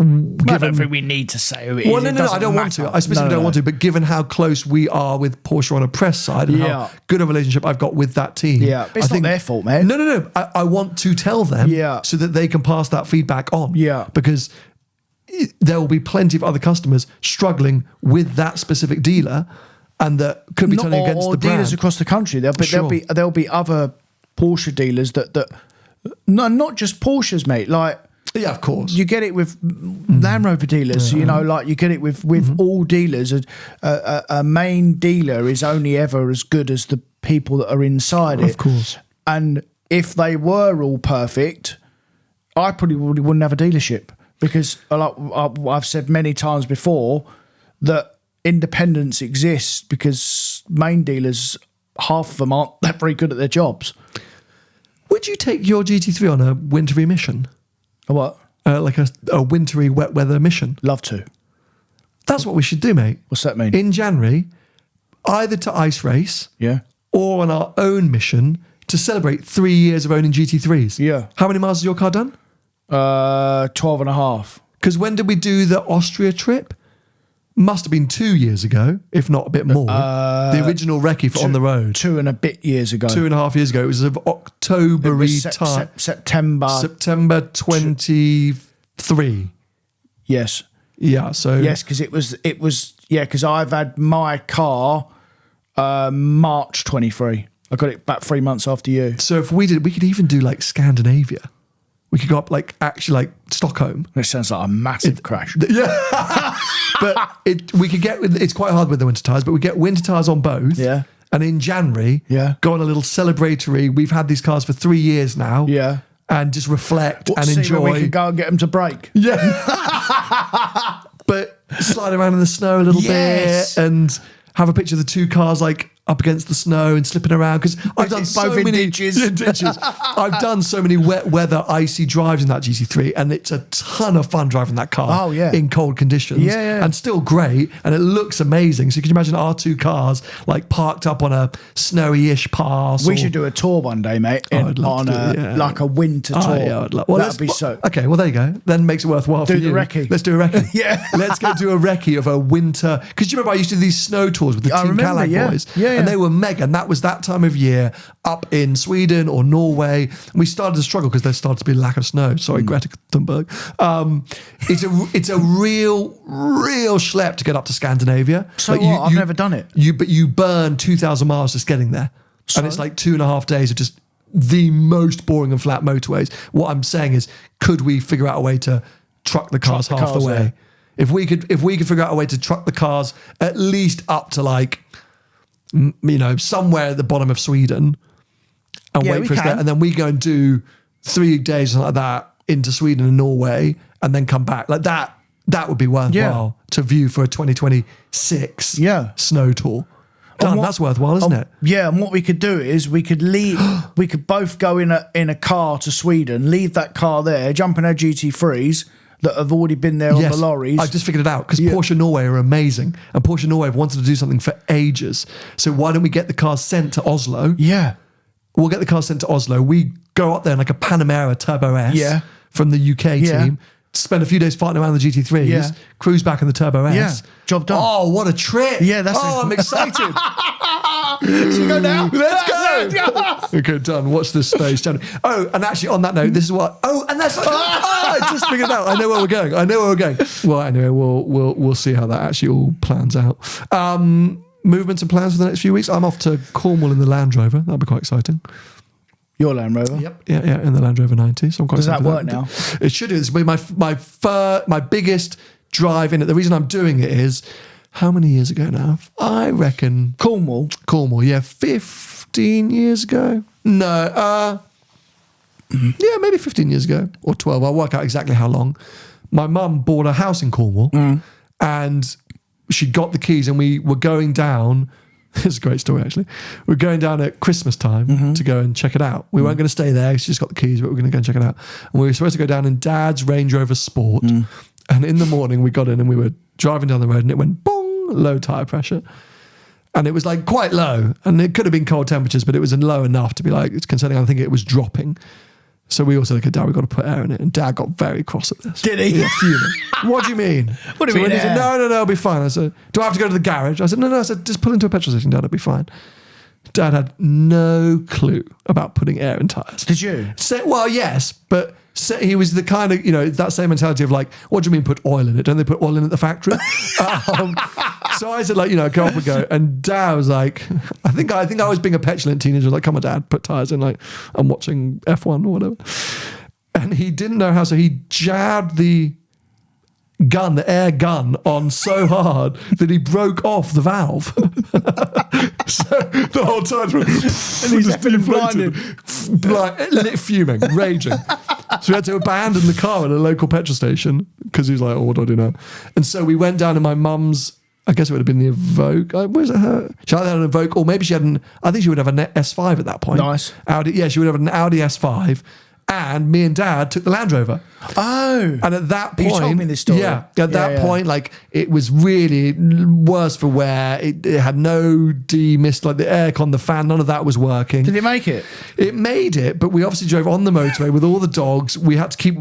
I don't think we need to say who it is. Well, no, I don't want to. I specifically don't want to. But given how close we are with Porsche on a press side and how good a relationship I've got with that team, but it's not their fault, man. No. I want to tell them, so that they can pass that feedback on. Because there will be plenty of other customers struggling with that specific dealer, and that could be turning against the brand. Dealers across the country. There'll be other Porsche dealers that not just Porsches, mate. Like. Yeah, of course. You get it with Land Rover dealers, you know, like you get it with all dealers. A main dealer is only ever as good as the people that are inside it. Of course. And if they were all perfect, I probably wouldn't have a dealership, because I've said many times before that independence exists because main dealers, half of them aren't that very good at their jobs. Would you take your GT3 on a wintry mission? A what? Like a wintry wet weather mission. Love to. That's what we should do, mate. What's that mean? In January, either to ice race, or on our own mission to celebrate 3 years of owning GT3s. Yeah. How many miles has your car done? 12 and a half. Because when did we do the Austria trip? Must have been 2 years ago, if not a bit more. The original recce for On the Road. 2 and a bit years ago. 2.5 years ago. It was of October-y time. September 23. Yes. Yeah, so... Yes, because it was because I've had my car March 23. I got it back 3 months after you. So if we could even do like Scandinavia. We could go up like Stockholm. It sounds like a massive crash. Yeah. But it's quite hard with the winter tyres, but we get winter tyres on both. Yeah. And in January, go on a little celebratory. We've had these cars for 3 years now. Yeah. And just reflect and enjoy. We could go and get them to break. Yeah. But slide around in the snow a little bit and have a picture of the two cars like up against the snow and slipping around, because I've done so many ditches. I've done so many wet weather, icy drives in that GT3, and it's a ton of fun driving that car in cold conditions. And still great, and it looks amazing. So you can imagine our two cars like parked up on a snowy-ish pass. We should do a tour one day, mate, like a winter tour. Yeah, I'd love. That'd be so. Okay, well there you go. Then makes it worthwhile for you. Do the recce. Let's do a recce. Yeah, let's go do a recce of a winter. Because you remember I used to do these snow tours with the Team Callag boys. And they were mega, and that was that time of year up in Sweden or Norway. And we started to struggle because there started to be a lack of snow. Sorry, Greta Thunberg. It's a real schlep to get up to Scandinavia. So like I've never done it. But you burn 2,000 miles just getting there. So? And it's like 2.5 days of just the most boring and flat motorways. What I'm saying is, could we figure out a way to truck the cars half the way? There. If we could figure out a way to truck the cars at least up to like, somewhere at the bottom of Sweden and wait for us there, and then we go and do 3 days like that into Sweden and Norway and then come back. Like that would be worthwhile to view for a 2026 snow tour. Done. That's worthwhile, isn't it? Yeah, and what we could do is we could leave. We could both go in a car to Sweden, leave that car there, jump in our GT3s that have already been there on the lorries. I just figured it out, because Porsche Norway are amazing, and Porsche Norway have wanted to do something for ages. So why don't we get the cars sent to Oslo? Yeah, we'll get the cars sent to Oslo. We go up there in like a Panamera Turbo S from the UK team. Spend a few days fighting around the GT3s, cruise back in the Turbo S. Job done. Oh, what a trip. Yeah, that's I'm excited. Should we go now? Let's go. Okay, done. Watch this space channel. Oh, and actually on that note, this is what... Oh, and that's... I just figured it out. I know where we're going. Well, anyway, we'll see how that actually all plans out. Movements and plans for the next few weeks. I'm off to Cornwall in the Land Rover. That'll be quite exciting. Your Land Rover? Yep. Yeah, in the Land Rover 90. So I'm quite Does that work now? It should do. This will be my biggest drive in it. The reason I'm doing it is, how many years ago now? I reckon... Cornwall, 15 years ago? No, maybe 15 years ago or 12. I'll work out exactly how long. My mum bought a house in Cornwall and she got the keys, and we were going down... It's a great story, actually. We're going down at Christmas time to go and check it out. We weren't going to stay there. She just got the keys, but we're going to go and check it out. And we were supposed to go down in Dad's Range Rover Sport. And in the morning, we got in and we were driving down the road, and it went, bong, low tyre pressure. And it was like quite low, and it could have been cold temperatures, but it was low enough to be like, it's concerning. I think it was dropping. So we also look at Dad, we've got to put air in it. And Dad got very cross at this. Did he? Yeah, fuming. What do you mean? What do you mean? He said, no, it'll be fine. I said, do I have to go to the garage? I said, no. I said, just pull into a petrol station, Dad, it'll be fine. Dad had no clue about putting air in tyres. Did you? Well, yes, but he was the kind of, that same mentality of like, what do you mean put oil in it? Don't they put oil in at the factory? So I said, like, go off and go. And Dad was like, I think I was being a petulant teenager, like, come on, Dad, put tyres in, like, I'm watching F1 or whatever. And he didn't know how, so he jabbed the air gun on so hard that he broke off the valve. So the whole time, and he just deflated, fuming, raging. So we had to abandon the car at a local petrol station because he was like, oh, what do I do now? And so we went down to my mum's, I guess it would have been the Evoque. Was it her? She either had an Evoque, or maybe I think she would have an S5 at that point. Nice. Audi, yeah, she would have an Audi S5. And me and Dad took the Land Rover. Oh. And at that point... You told me this story. Yeah. At that point, like, it was really worse for wear. It had no demist, like the aircon, the fan, none of that was working. Did it make it? It made it, but we obviously drove on the motorway with all the dogs. I had to keep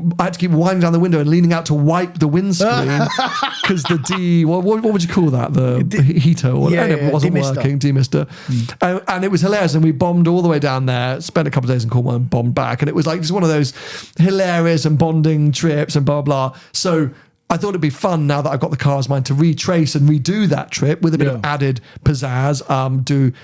winding down the window and leaning out to wipe the windscreen because what would you call that? The heater or whatever. It wasn't working. Demister. And it was hilarious. And we bombed all the way down there, spent a couple of days in Cornwall and bombed back. And it was like just one of those hilarious and bonding trips and blah, blah. So I thought it'd be fun now that I've got the car as mine to retrace and redo that trip with a bit of added pizzazz.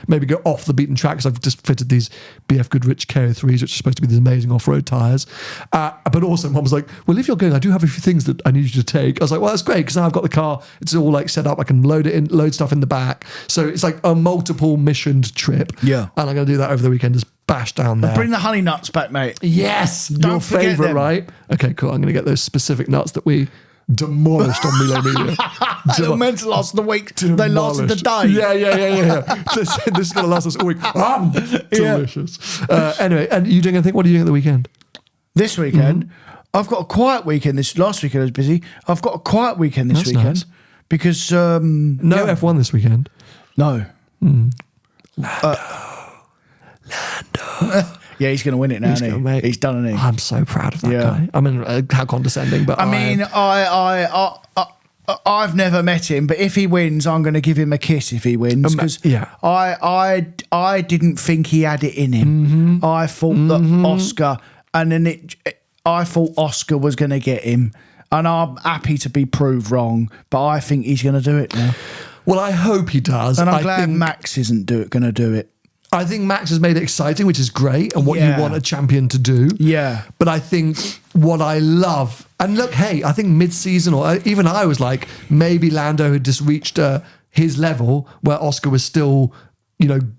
Maybe go off the beaten track because I've just fitted these BF Goodrich KO3s, which are supposed to be these amazing off-road tyres. But also Mum was like, well, if you're going, I do have a few things that I need you to take. I was like, well, that's great because now I've got the car. It's all like set up. I can load stuff in the back. So it's like a multiple missioned trip. Yeah. And I'm going to do that over the weekend. Just bash down there. Bring the honey nuts back, mate. Yes. Don't your forget favourite, them. right? Okay, cool. I'm going to get those specific nuts that we demolished on Milo Media. They were meant to last the week. They lasted the day. Yeah. This is going to last us all week. Delicious. Anyway, and you doing anything? What are you doing at the weekend? This weekend, I've got a quiet weekend. Last weekend I was busy. I've got a quiet weekend this weekend nice. because no F1 this weekend. No. Lando. Yeah, he's going to win it now, isn't he? He's done it. I'm so proud of that guy. I mean, how condescending, but I've never met him, but if he wins, I'm going to give him a kiss if he wins because I didn't think he had it in him. I thought that Oscar, and then I thought Oscar was going to get him, and I'm happy to be proved wrong, but I think he's going to do it now. Well, I hope he does. And I'm glad Max isn't going to do it. I think Max has made it exciting, which is great, and what you want a champion to do. Yeah. But I think what I love, and look, hey, I think mid-season, or even I was like, maybe Lando had just reached his level where Oscar was still,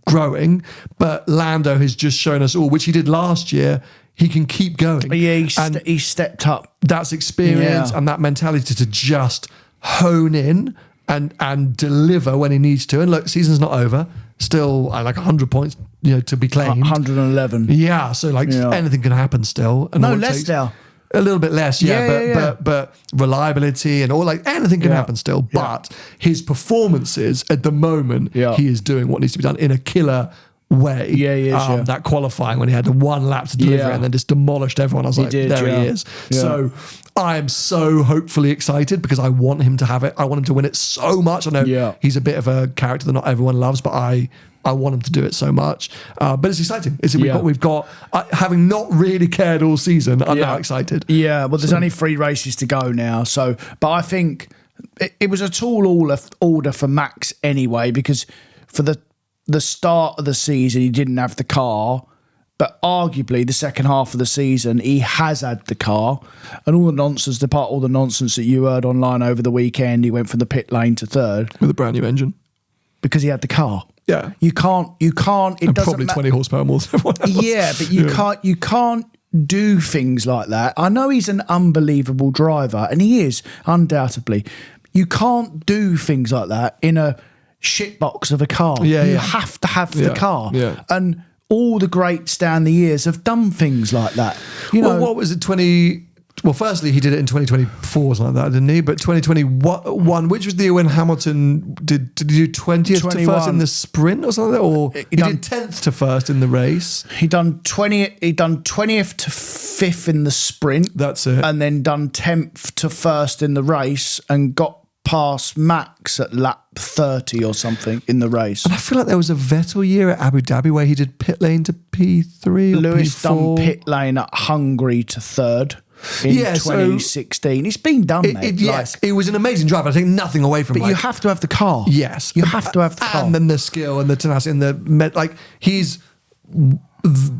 growing, but Lando has just shown us all, which he did last year, he can keep going. Yeah, he stepped up. That's experience and that mentality to just hone in and deliver when he needs to. And look, season's not over. Still, I like 100 points, to be claimed. 111. Yeah, so anything can happen still. And less now. A little bit less, but reliability and all, like anything can happen still. But his performances at the moment, he is doing what needs to be done in a killer way. Yeah, he is, that qualifying when he had the one lap to deliver and then just demolished everyone. I was there he is. Yeah. So I am so hopefully excited because I want him to have it. I want him to win it so much. I know he's a bit of a character that not everyone loves, but I want him to do it so much. But it's exciting. We've got having not really cared all season, I'm now excited. Yeah, well, there's only 3 races to go now. So, but I think it was a tall order for Max anyway, because for the start of the season, he didn't have the car. But arguably, the second half of the season, he has had the car. And all the nonsense that you heard online over the weekend, he went from the pit lane to third. With a brand new engine. Because he had the car. Yeah. You can't, it and doesn't probably 20 horsepower more than everyone else. Yeah, but you can't do things like that. I know he's an unbelievable driver, and he is, undoubtedly. You can't do things like that in a shitbox of a car. You have to have the car. Yeah. And all the greats down the years have done things like that. Well, what was it, Well, firstly, he did it in 2024 or something like that, didn't he? But 2021, which was the year when Hamilton did he do 20th to first in the sprint or something? Or he did 10th to first in the race. He done 20th to 5th in the sprint. That's it. And then done 10th to first in the race and got past Max at lap 30 or something in the race. And I feel like there was a Vettel year at Abu Dhabi where he did pit lane to P3 or Lewis P4. done pit lane at Hungary to third in 2016. It's been done, mate. Yes, it was an amazing drive. I take nothing away from it. But you have to have the car. Yes. You have to have the car. And then the skill and the tenacity and he's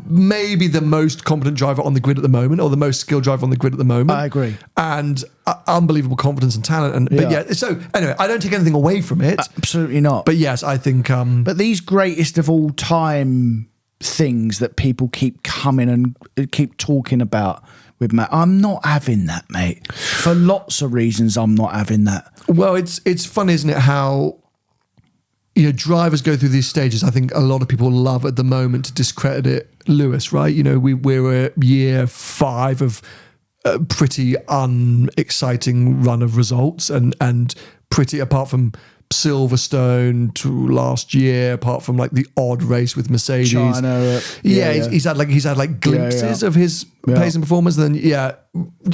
maybe the most competent driver on the grid at the moment, or the most skilled driver on the grid at the moment. I agree. And unbelievable confidence and talent. So anyway, I don't take anything away from it. Absolutely not. But yes, I think... but these greatest of all time things that people keep coming and keep talking about with Matt, I'm not having that, mate. For lots of reasons, I'm not having that. Well, it's fun, isn't it, how... drivers go through these stages. I think a lot of people love at the moment to discredit Lewis, right? We're at year 5 of a pretty unexciting run of results and pretty, apart from Silverstone to last year, apart from like the odd race with Mercedes. China, he's had glimpses of his pace and performance. And then,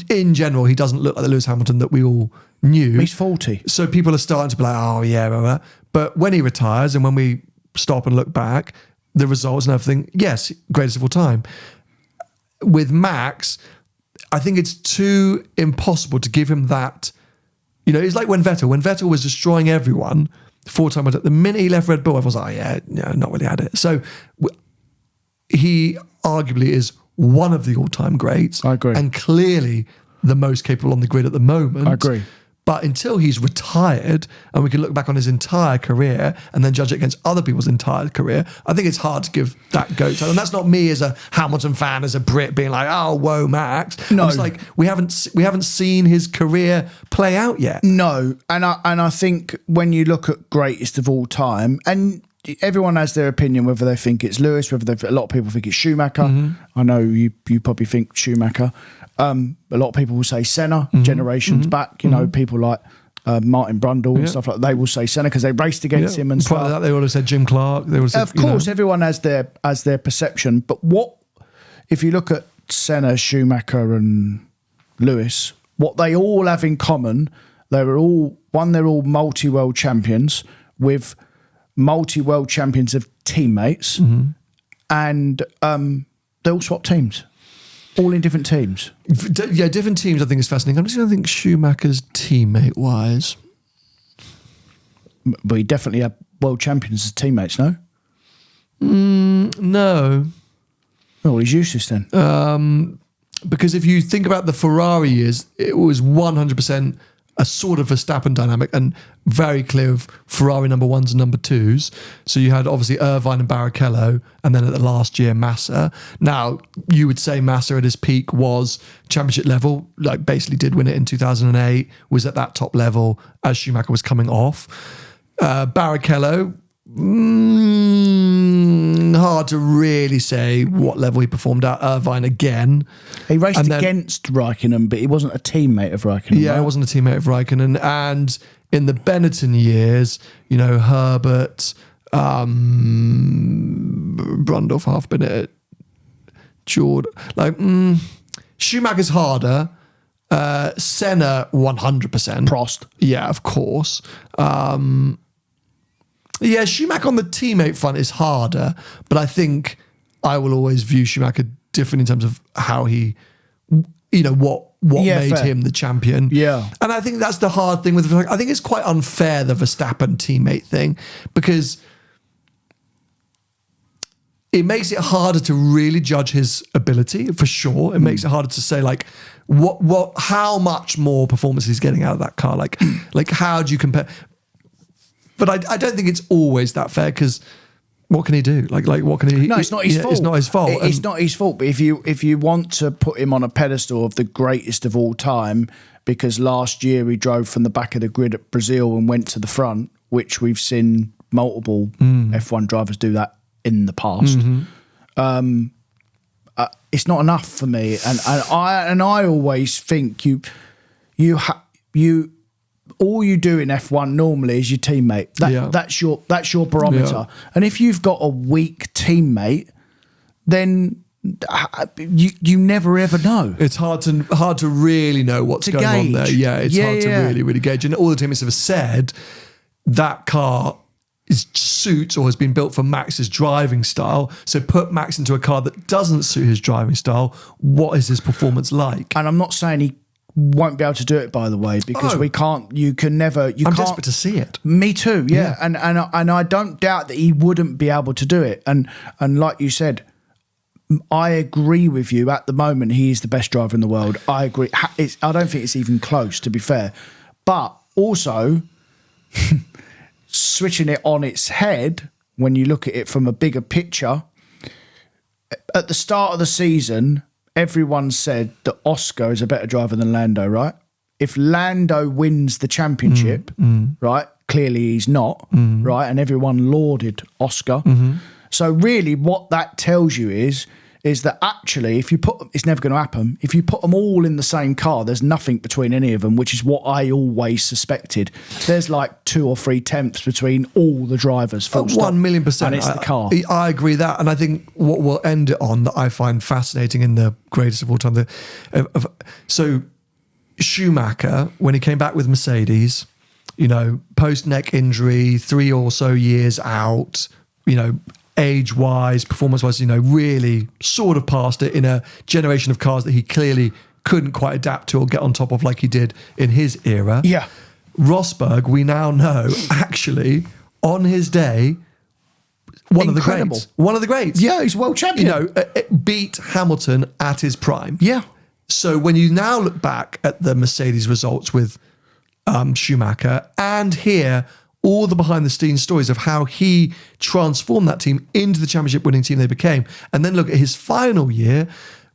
in general, he doesn't look like the Lewis Hamilton that we all knew. He's 40. So people are starting to be like, oh, yeah, blah, blah. But when he retires and when we stop and look back, the results and everything, yes, greatest of all time. With Max, I think it's too impossible to give him that. It's like when Vettel was destroying everyone 4 times. The minute he left Red Bull, everyone was like, not really had it. So he arguably is one of the all-time greats. I agree. And clearly the most capable on the grid at the moment. I agree. But until he's retired and we can look back on his entire career and then judge it against other people's entire career, I think it's hard to give that GOAT title. And that's not me as a Hamilton fan, as a Brit, being like, oh, whoa, Max. No. It's like we haven't seen his career play out yet. No. And I think when you look at greatest of all time, and everyone has their opinion, whether they think it's Lewis, a lot of people think it's Schumacher. Mm-hmm. I know you probably think Schumacher. A lot of people will say Senna, generations back. People like Martin Brundle and stuff like that. They will say Senna because they raced against him and Prior to stuff. that, they would have said Jim Clark. They would have said, of course, everyone has their perception. But if you look at Senna, Schumacher, and Lewis, what they all have in common, they're all multi-world champions with multi-world champions of teammates, and they all swap teams. All in different teams. Yeah, different teams I think is fascinating. I'm just going to think Schumacher's teammate-wise. But he definitely had world champions as teammates, no? No. Oh, he's useless then. Because if you think about the Ferrari years, it was 100% a sort of Verstappen dynamic and very clear of Ferrari number 1s and number 2s. So you had obviously Irvine and Barrichello, and then at the last year, Massa. Now, you would say Massa at his peak was championship level, like basically did win it in 2008, was at that top level as Schumacher was coming off. Barrichello, hard to really say what level he performed at. Irvine again. He raced against Raikkonen, but he wasn't a teammate of Raikkonen. Yeah, right? he wasn't a teammate of Raikkonen. And in the Benetton years, Herbert, Brundle for half a minute, Jordan. Schumacher's harder. Senna, 100%. Prost. Yeah, of course. Yeah, Schumacher on the teammate front is harder, but I think I will always view Schumacher different in terms of how he, what made him the champion. Yeah. And I think that's the hard thing with, I think it's quite unfair, the Verstappen teammate thing, because it makes it harder to really judge his ability, for sure. It makes it harder to say how much more performance he's getting out of that car. Like how do you compare? But I don't think it's always that fair, because what can he do? Like what can he? No, it's not his fault. It's not his fault. It's not his fault. But if you want to put him on a pedestal of the greatest of all time, because last year he drove from the back of the grid at Brazil and went to the front, which we've seen multiple F1 drivers do that in the past. it's not enough for me. And I always think you all you do in F1 normally is your teammate. That's your barometer. Yeah. And if you've got a weak teammate, then you never ever know. It's hard to really know what's going on there. Yeah, it's hard to really gauge. And all the teammates have said that car suits or has been built for Max's driving style. So put Max into a car that doesn't suit his driving style. What is his performance like? And I'm not saying he won't be able to do it, by the way, because we can't. You can never. I'm desperate to see it. Me too. Yeah. And I don't doubt that he wouldn't be able to do it. And like you said, I agree with you. At the moment, he is the best driver in the world. I agree. I don't think it's even close, to be fair. But also, switching it on its head, when you look at it from a bigger picture, at the start of the season, everyone said that Oscar is a better driver than Lando, right? If Lando wins the championship, right, clearly he's not, right? And everyone lauded Oscar. So really what that tells you is that actually, if you it's never going to happen. If you put them all in the same car, there's nothing between any of them, which is what I always suspected. There's like 2 or 3 tenths between all the drivers. 1,000,000%. And it's the car. I agree that. And I think what we'll end it on that I find fascinating in the greatest of all time. So Schumacher, when he came back with Mercedes, post neck injury, 3 or so years out, age-wise, performance-wise, really sort of passed it in a generation of cars that he clearly couldn't quite adapt to or get on top of like he did in his era. Yeah. Rosberg, we now know, actually, on his day, one of the greats. One of the greats. Yeah, he's world champion. Beat Hamilton at his prime. Yeah. So when you now look back at the Mercedes results with Schumacher and hear all the behind-the-scenes stories of how he transformed that team into the championship-winning team they became, and then look at his final year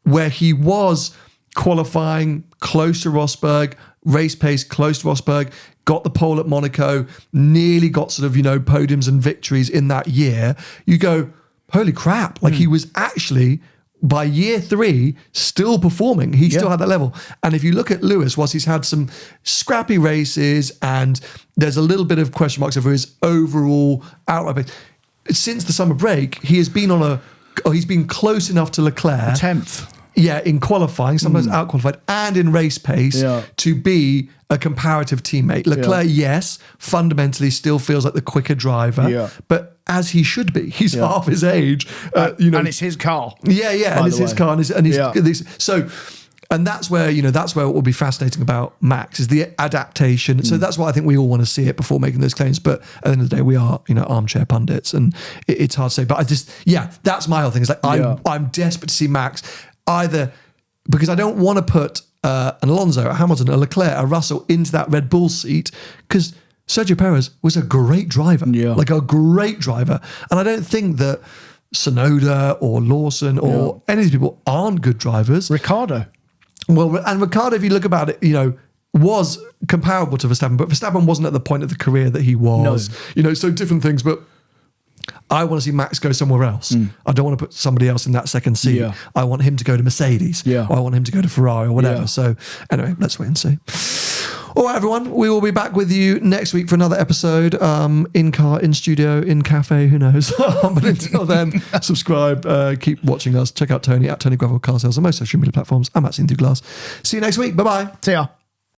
where he was qualifying close to Rosberg, race pace close to Rosberg, got the pole at Monaco, nearly got sort of, podiums and victories in that year. You go, holy crap, like he was actually, by year 3, still performing. He still had that level. And if you look at Lewis, whilst he's had some scrappy races and there's a little bit of question marks over his overall outright pace, since the summer break, he has been he's been close enough to Leclerc. 10th. Yeah, in qualifying, sometimes out-qualified, and in race pace to be a comparative teammate. Leclerc, yes, fundamentally still feels like the quicker driver, but as he should be. He's half his age. And it's his car. Yeah, and it's his car. And that's where, that's where it will be fascinating about Max, is the adaptation. So that's why I think we all want to see it before making those claims. But at the end of the day, we are, armchair pundits, and it's hard to say. But that's my whole thing. It's like, I'm desperate to see Max, either because I don't want to put an Alonso, a Hamilton, a Leclerc, a Russell into that Red Bull seat, because Sergio Perez was a great driver, like a great driver. And I don't think that Tsunoda or Lawson or any of these people aren't good drivers. Ricciardo. Well, and Ricciardo, if you look about it, was comparable to Verstappen, but Verstappen wasn't at the point of the career that he was. No. So different things, but I want to see Max go somewhere else. I don't want to put somebody else in that second seat. I want him to go to Mercedes. Or I want him to go to Ferrari or whatever. So anyway, let's wait and see. All right, everyone. We will be back with you next week for another episode. In car, in studio, in cafe, who knows? But until then, subscribe, keep watching us. Check out Tony at Tony Gravel Car Sales on most social media platforms. I'm at Seen Through Glass. See you next week. Bye-bye. See ya.